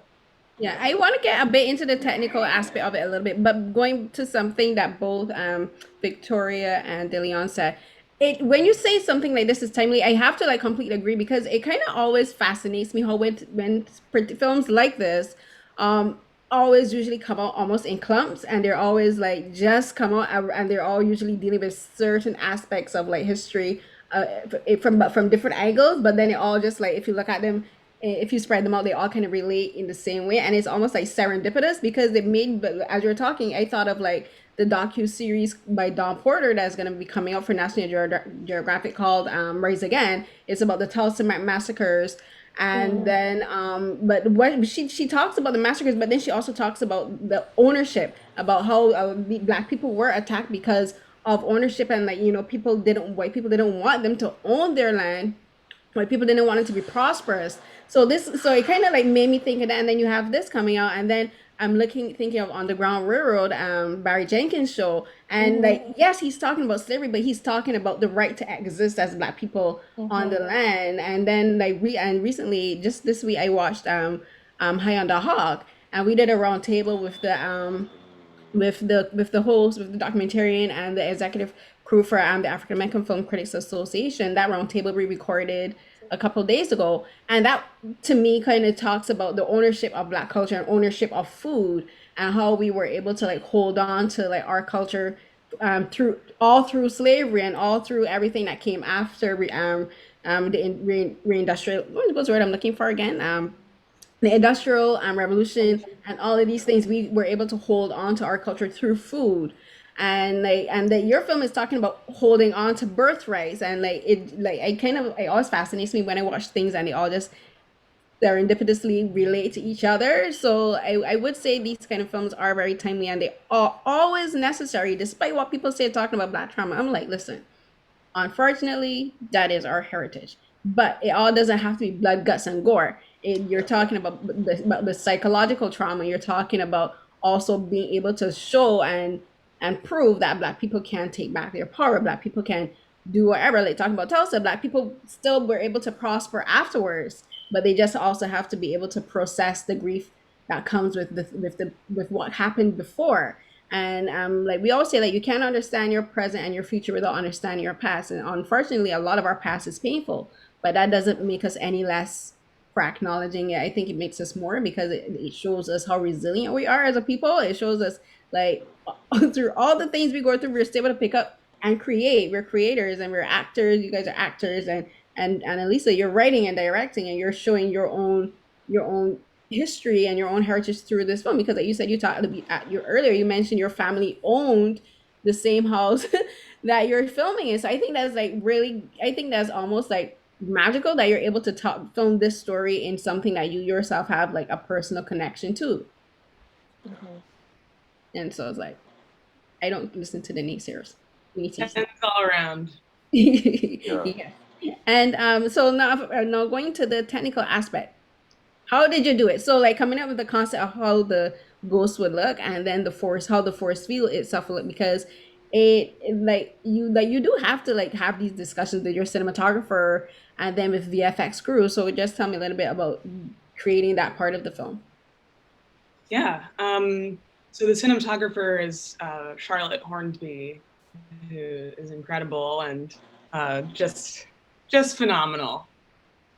Yeah, I want to get a bit into the technical aspect of it a little bit, but going to something that both Victoria and DeLeon said, it when you say something like this is timely, I have to like completely agree because it kind of always fascinates me how when films like this, um, always usually come out almost in clumps, and they're always like just come out and they're all usually dealing with certain aspects of like history, from different angles, but then it all just like if you look at them, if you spread them out, they all kind of relate in the same way, and it's almost like serendipitous because they made. But as you're talking, I thought of like the docu series by Don Porter that's going to be coming out for National Geographic called "Rise Again." It's about the Tulsa massacres, and then but what she talks about the massacres, but then she also talks about the ownership, about how the Black people were attacked because of ownership, and like white people didn't want them to own their land. White people didn't want it to be prosperous. So it kind of like made me think of that. And then you have this coming out, and then I'm thinking of Underground Railroad, Barry Jenkins show, and like yes, he's talking about slavery, but he's talking about the right to exist as Black people on the land. And then recently, just this week, I watched High on the Hawk, and we did a round table with the host, with the documentarian, and the executive crew for the African American Film Critics Association. That roundtable we recorded a couple of days ago, and that to me kind of talks about the ownership of Black culture and ownership of food, and how we were able to like hold on to like our culture through slavery and all through everything that came after the reindustrial. What was the word I'm looking for again? The industrial revolution and all of these things, we were able to hold on to our culture through food. And like, and that your film is talking about holding on to birthrights, and like it always fascinates me when I watch things and they all just serendipitously relate to each other. So I would say these kind of films are very timely, and they are always necessary despite what people say talking about Black trauma. I'm like, listen, unfortunately, that is our heritage. But it all doesn't have to be blood, guts, and gore. You're talking about the psychological trauma. You're talking about also being able to show and prove that Black people can take back their power. Black people can do whatever. Like talking about Tulsa, Black people still were able to prosper afterwards, but they just also have to be able to process the grief that comes with what happened before. And like we always say, like you can't understand your present and your future without understanding your past. And unfortunately, a lot of our past is painful, but that doesn't make us any less for acknowledging it. I think it makes us more, because it shows us how resilient we are as a people. It shows us like through all the things we go through, we're still able to pick up and create. We're creators and we're actors. You guys are actors, and Elisa, you're writing and directing, and you're showing your own history and your own heritage through this film. Because like you said, you talked at your earlier, you mentioned your family owned the same house that you're filming in. So I think that's like really, I think that's almost like magical that you're able to film this story in something that you yourself have like a personal connection to. And so it's like, I don't listen to the naysayers. We need to And it's all around. yeah. And so now going to the technical aspect, how did you do it? So like coming up with the concept of how the ghost would look, and then how the force field itself would look, because like you do have to like have these discussions with your cinematographer and then with VFX crew. So just tell me a little bit about creating that part of the film. Yeah. So the cinematographer is Charlotte Hornsby, who is incredible and just phenomenal.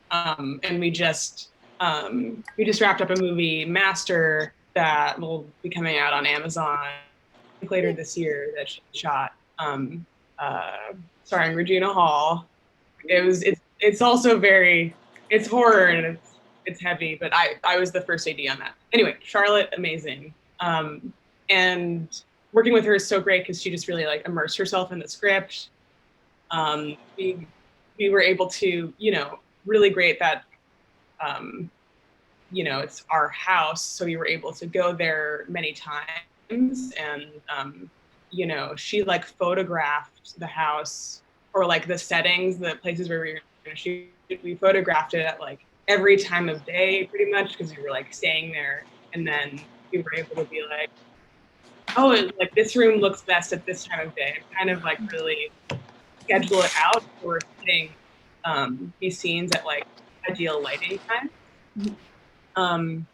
And we just wrapped up a movie, Master, that will be coming out on Amazon later this year, that she shot, starring Regina Hall. It's also it's horror and it's heavy, but I was the first AD on that. Anyway, Charlotte, amazing. And working with her is so great because she just really like immersed herself in the script. We were able to, really great that, it's our house. So we were able to go there many times, and, she like photographed the house, or like the settings, the places where we were going to shoot. We photographed it at like every time of day pretty much, because we were like staying there. And then we were able to be like, oh, like this room looks best at this time of day. Kind of like really schedule it out for hitting these scenes at like ideal lighting time. And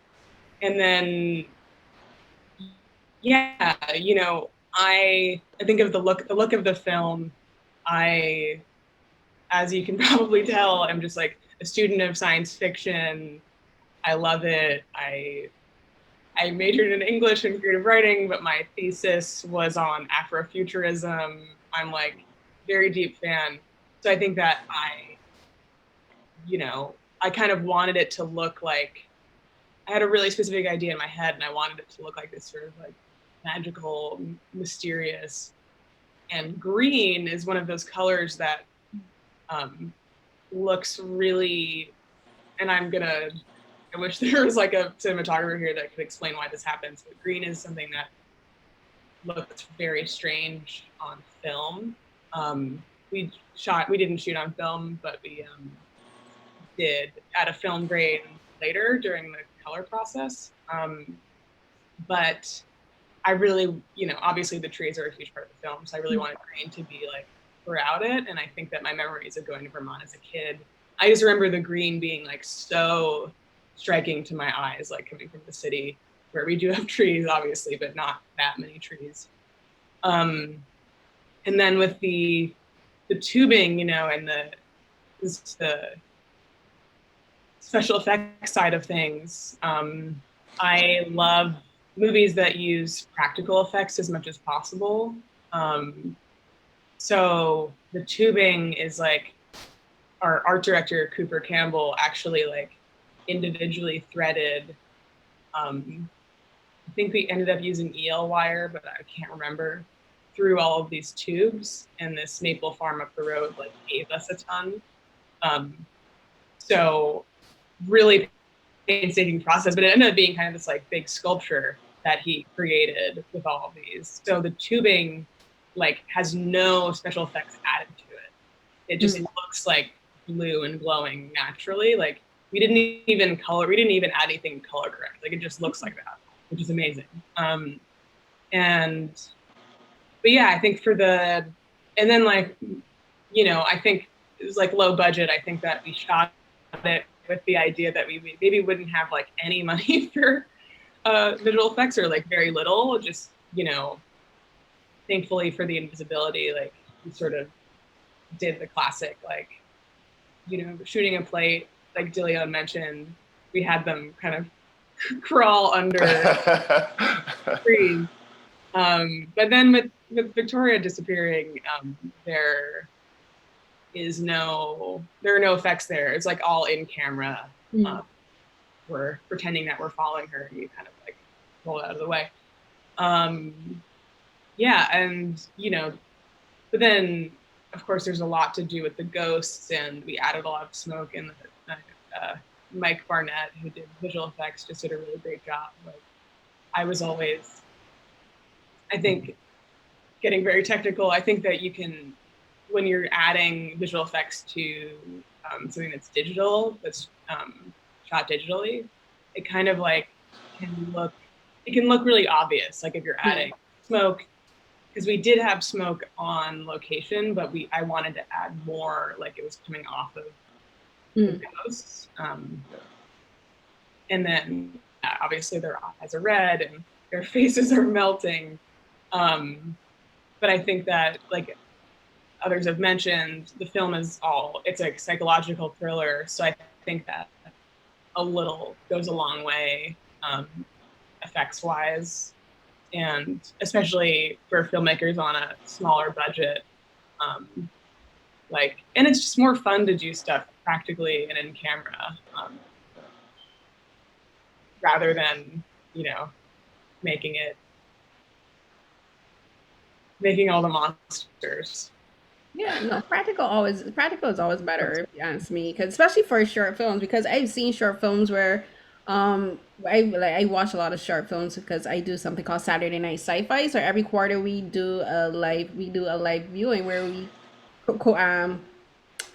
then, yeah, I think of the look of the film. As you can probably tell, I'm just like a student of science fiction. I love it. I majored in English and creative writing, but my thesis was on Afrofuturism. I'm like very deep fan. So I think that I kind of wanted it to look like, I had a really specific idea in my head, and I wanted it to look like this sort of like magical, mysterious. And green is one of those colors that looks really, and I wish there was like a cinematographer here that could explain why this happens, but green is something that looks very strange on film. We didn't shoot on film, but we did at a film grade later during the color process. but I really, obviously the trees are a huge part of the film, so I really wanted green to be like throughout it. And I think that my memories of going to Vermont as a kid, I just remember the green being like so striking to my eyes, like coming from the city where we do have trees, obviously, but not that many trees. And then with the tubing, and the special effects side of things, I love movies that use practical effects as much as possible. So the tubing is like our art director Cooper Campbell actually like individually threaded. I think we ended up using EL wire, but I can't remember, through all of these tubes, and this maple farm up the road like gave us a ton. So really painstaking process, but it ended up being kind of this like big sculpture that he created with all of these. So the tubing like has no special effects added to it. It just looks like blue and glowing naturally. Like we didn't even add anything color correct. Like it just looks like that, which is amazing. But yeah, I think and then like, I think it was like low budget. I think that we shot it with the idea that we maybe wouldn't have like any money for visual effects, or like very little. Just, thankfully for the invisibility, like we sort of did the classic, like, shooting a plate, like DeLeon mentioned, we had them kind of crawl under trees. But then with Victoria disappearing, there are no effects there. It's like all in camera. We're pretending that we're following her, and you kind of like roll out of the way. Yeah, and but then of course there's a lot to do with the ghosts, and we added a lot of smoke, and Mike Barnett, who did visual effects, just did a really great job. Like I was always, I think, getting very technical. I think that you can, when you're adding visual effects to something that's digital, that's shot digitally, it kind of like can look really obvious. Like if you're adding smoke, because we did have smoke on location, but I wanted to add more, like it was coming off of the ghosts. And then obviously their eyes are red and their faces are melting. But I think that, like others have mentioned, the film it's a psychological thriller. So I think that a little goes a long way, effects wise, and especially for filmmakers on a smaller budget. And it's just more fun to do stuff practically and in camera, rather than, making all the monsters. Yeah, no, practical is always better, if you ask me, because especially for short films, because I've seen short films where I watch a lot of short films because I do something called Saturday Night Sci-Fi. So every quarter we do a live viewing where co- co- um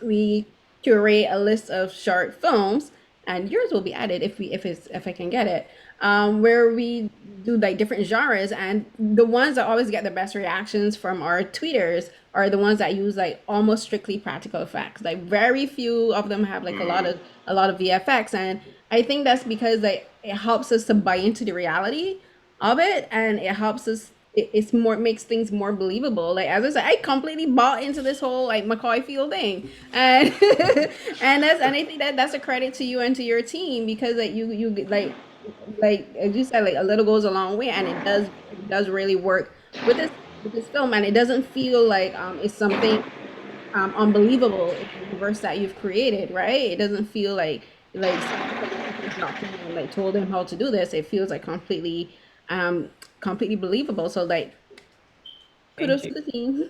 we curate a list of short films, and yours will be added if I can get it, where we do like different genres, and the ones that always get the best reactions from our tweeters are the ones that use like almost strictly practical effects. Like very few of them have like a lot of VFX, and I think that's because like it helps us to buy into the reality of it, and it helps us, it's more, makes things more believable. Like as I said, I completely bought into this whole like McCoy field thing, and and I think that that's a credit to you and to your team, because like you like as you said, like a little goes a long way, and it does really work with this film, and it doesn't feel like it's something unbelievable in the universe that you've created, right? It doesn't feel like somebody's not him and like told him how to do this. It feels like um completely believable. So like Thank kudos you. to the team.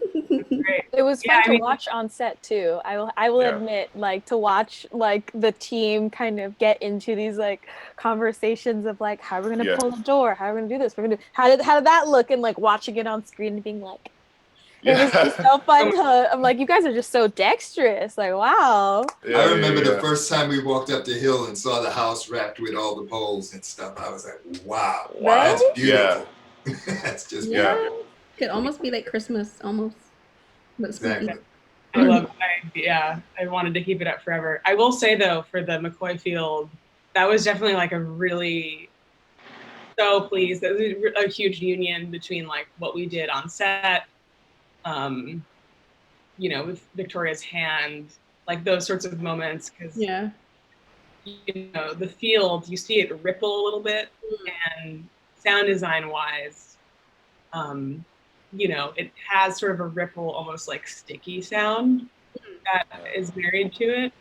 Great. It was Yeah, fun I to mean, watch on set too. I will Yeah. admit, like to watch like the team kind of get into these like conversations of like how we're gonna Yeah. pull the door, how we're gonna do this, how did that look, and like watching it on screen and being like, It was just Yeah. so fun to. I'm like, you guys are just so dexterous. Like, wow. Yeah, I remember yeah, the first time we walked up the hill and saw the house wrapped with all the poles and stuff. I was like, wow, Right? that's yeah. beautiful. That's just Yeah. Yeah. beautiful. Could almost be like Christmas, almost, but spooky. Exactly. I love. I wanted to keep it up forever. I will say though, for the McCoy Field, that was definitely like a really so pleased. That was a huge union between like what we did on set, um, with Victoria's hand, like those sorts of moments, because Yeah. the field, you see it ripple a little bit, and sound design wise, um, it has sort of a ripple, almost like sticky sound that is married to it.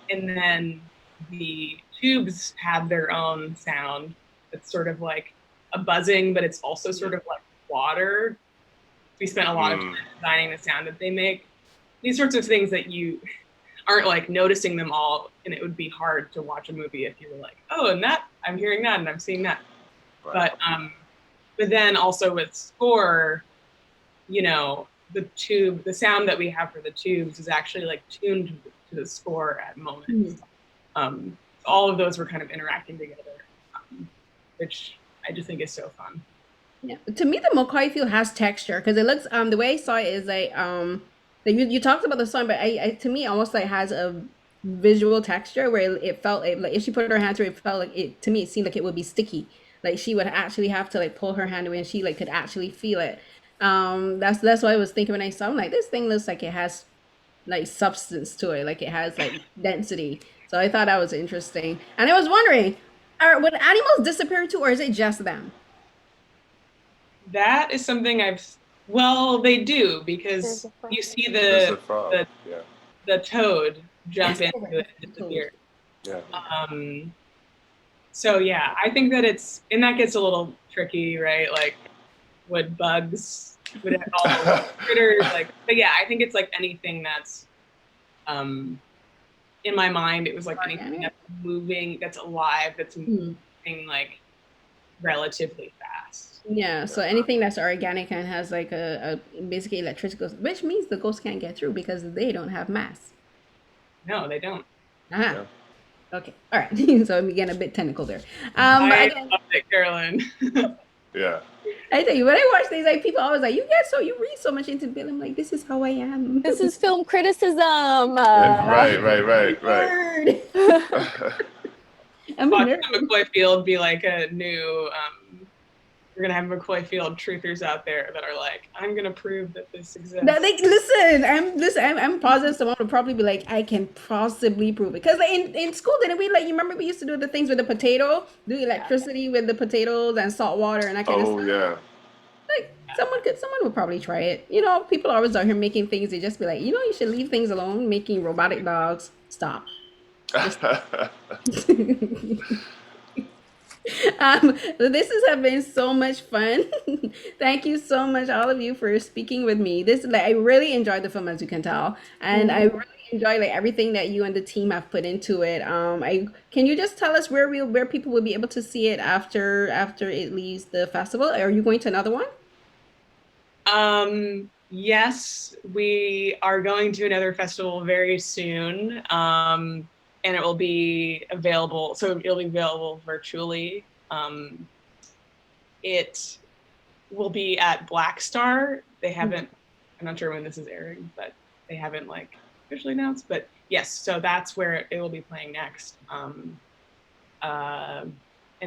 And then the tubes have their own sound. It's sort of like a buzzing, but it's also sort of like water. We spent a lot of time designing the sound that they make. These sorts of things that you aren't like noticing them all, and it would be hard to watch a movie if you were like, oh, and that I'm hearing that and I'm seeing that. Right. But then also with score, the sound that we have for the tubes is actually like tuned to the score at moments. All of those were kind of interacting together, which I just think is so fun. Yeah. To me, the Mccoy Field has texture because it looks the way I saw it is like like you talked about the song, but I to me almost like has a visual texture where it felt like if she put her hand through it, it felt like it to me it seemed like it would be sticky. Like she would actually have to like pull her hand away and she like could actually feel it. That's what I was thinking when I saw it. I'm like this thing looks like it has like substance to it, like it has like density. So I thought that was interesting. And I was wondering, would animals disappear too, or is it just them? That is something they do, because you see There's a frog. Yeah. the toad jump Yes, into it and totally. disappear. Yeah. So yeah, I think and that gets a little tricky, right? Like, would all those critters but yeah, I think it's like anything that's, in my mind, it was like anything that's moving, that's alive, that's moving like relatively fast. Yeah, so anything that's organic and has like a basically electricity, which means the ghosts can't get through because they don't have mass. No, they don't. Ah, Yeah. okay, all right. So I'm getting a bit technical there. But I again, love it, Carolyn. Yeah. I tell you, when I watch things, like people always like, you read so much into film. I'm like, this is how I am. This is film criticism. Right. Nerd. I'm a Watching nerd. the McCoy Field be like a new. We're gonna have McCoy Field truthers out there that are like, I'm gonna prove that this exists. No, like, I'm positive someone would probably be like, I can possibly prove it. Because like, in school, didn't we like? You remember we used to do the things with the potato, do electricity with the potatoes and salt water and that kind of Oh stuff. yeah. Like someone would probably try it. People are always out here making things. They just be like, you should leave things alone. Making robotic dogs. Stop. This has been so much fun. Thank you so much, all of you, for speaking with me. I really enjoyed the film, as you can tell, and I really enjoy like everything that you and the team have put into it. I Can you just tell us where people will be able to see it after it leaves the festival? Are you going to another one? Yes, we are going to another festival very soon. And it will be available. So it'll be available virtually. It will be at Black Star. They haven't, I'm not sure when this is airing, but they haven't like officially announced, but yes, so that's where it will be playing next. And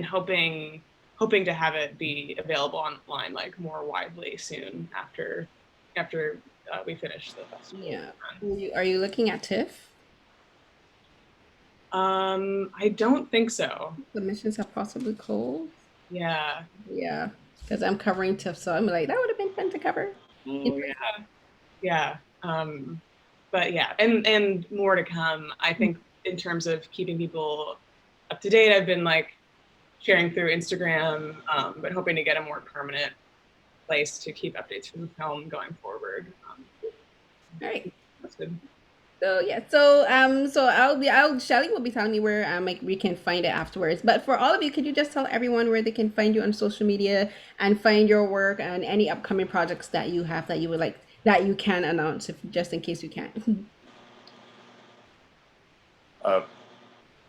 hoping to have it be available online like more widely soon after we finish the festival. Yeah. Are you looking at TIFF? I don't think so. Submissions have possibly closed. Yeah. Yeah, because I'm covering TIFF, so I'm like that would have been fun to cover. Oh yeah. But yeah, and more to come. I think in terms of keeping people up to date, I've been like sharing through Instagram, but hoping to get a more permanent place to keep updates from the film going forward. All right. That's good. So yeah, so Shelly will be telling me where like we can find it afterwards. But for all of you, could you just tell everyone where they can find you on social media and find your work and any upcoming projects that you have that you would like that you can announce, if just in case you can't?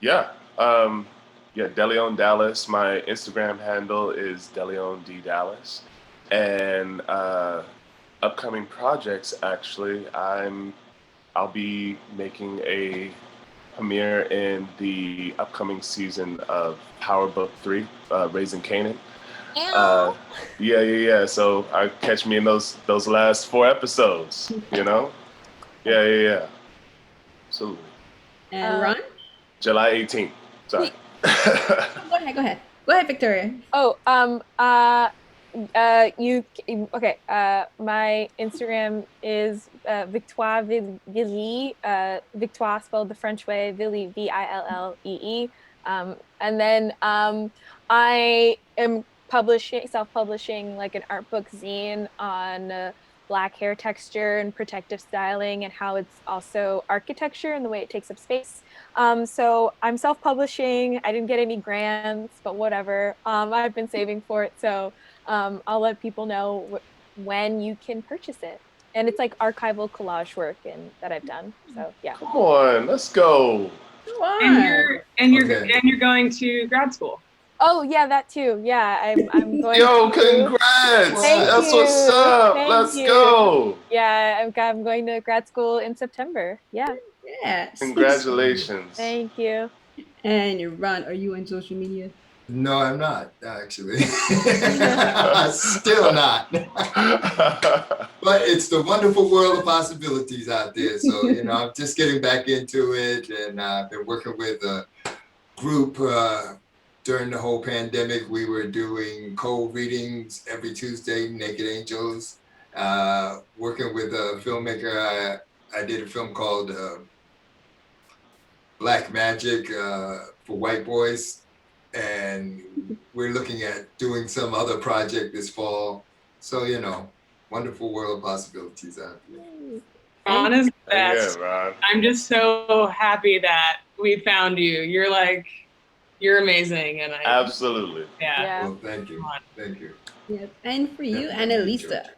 Yeah. Yeah, DeLeon Dallas. My Instagram handle is DeLeon D Dallas. And upcoming projects, actually, I'll be making a premiere in the upcoming season of Power Book 3, Raising Canaan. Yeah. So catch me in those last 4 episodes, you know? Yeah. Absolutely. And Ron? July 18th. Sorry. Go ahead. Go ahead, Victoria. Okay. My Instagram is Victoire Villie. Victoire spelled the French way, Villie Villee. And then I am self-publishing like an art book zine on Black hair texture and protective styling, and how it's also architecture and the way it takes up space. So I'm self-publishing. I didn't get any grants, but whatever. I've been saving for it, so I'll let people know when you can purchase it. And it's like archival collage work and that I've done. So yeah. Come on, let's go. And you're going to grad school. Oh yeah, that too. Yeah, I'm going. Yo, congrats! That's what's up. Let's go. Yeah, I'm going to grad school in September. Yeah. Yes. Congratulations. Thank you. And Ron, are you on social media? No, I'm not, actually. Still not. But it's the wonderful world of possibilities out there. So, I'm just getting back into it. And I've been working with a group during the whole pandemic. We were doing cold readings every Tuesday, Naked Angels. Working with a filmmaker, I did a film called Black Magic for white boys. And we're looking at doing some other project this fall. So, wonderful world of possibilities out there. Ron is the best. Yeah, Ron. I'm just so happy that we found you. You're amazing. And Absolutely. Yeah. Well, thank you. Yes. And for you, Annalisa.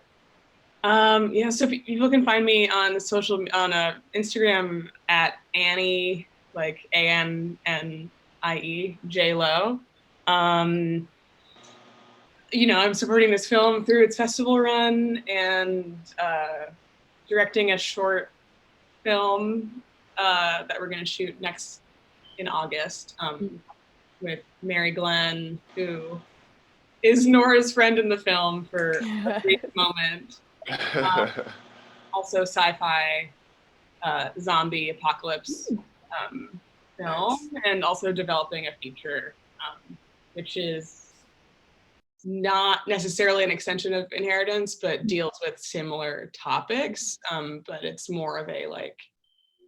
So people can find me on Instagram at Annie, like ANNIE JLo. I'm supporting this film through its festival run and directing a short film that we're going to shoot next in August with Mary Glenn, who is Nora's friend in the film for a brief moment. Also sci-fi zombie apocalypse film, and also developing a feature which is not necessarily an extension of Inheritance, but deals with similar topics, but it's more of a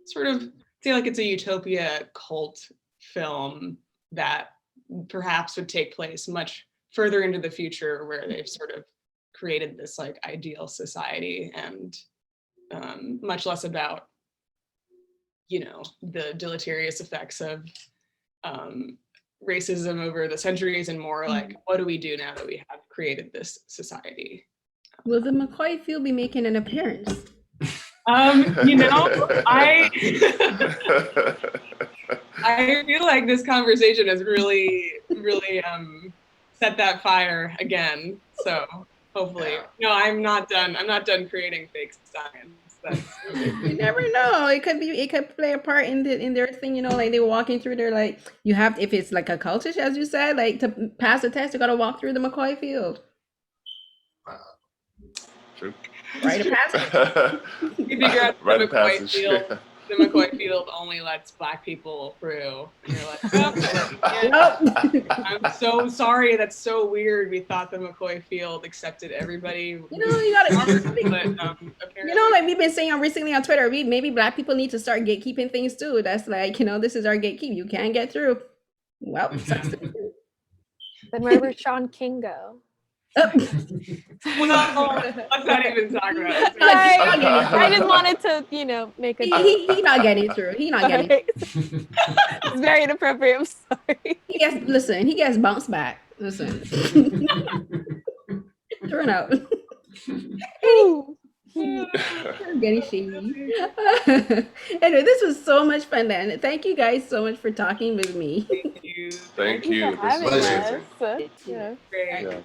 it's a utopia cult film that perhaps would take place much further into the future, where they've sort of created this like ideal society, and much less about the deleterious effects of racism over the centuries, and more like, what do we do now that we have created this society? Will the Mccoy field be making an appearance? I feel like this conversation has really set that fire again. So hopefully, no, I'm not done creating fake science. You never know. It could play a part in their thing, like they were walking through, they're like, you have, if it's like a cultish, as you said, like to pass the test, you gotta walk through the Mccoy field. True. Rite of passage. You figure out the McCoy field. The McCoy field only lets Black people through. And you're like, I'm so sorry. That's so weird. We thought the McCoy field accepted everybody. You gotta, apparently. like we've been saying recently on Twitter, maybe Black people need to start gatekeeping things too. That's like, this is our gatekeep. You can't get through. Well, then where would Sean King go? Well, let's not even talk about it. I just wanted to, make a joke. He not getting through. He not getting through. It's very inappropriate. I'm sorry. He gets bounced back. Listen. Thrown out. I'm getting shady. Anyway, this was so much fun, then. Thank you guys so much for talking with me. you. Thank Thank you you. for This was having Pleasure. amazing. us. Thank you. Yeah. Great. All right. Yeah.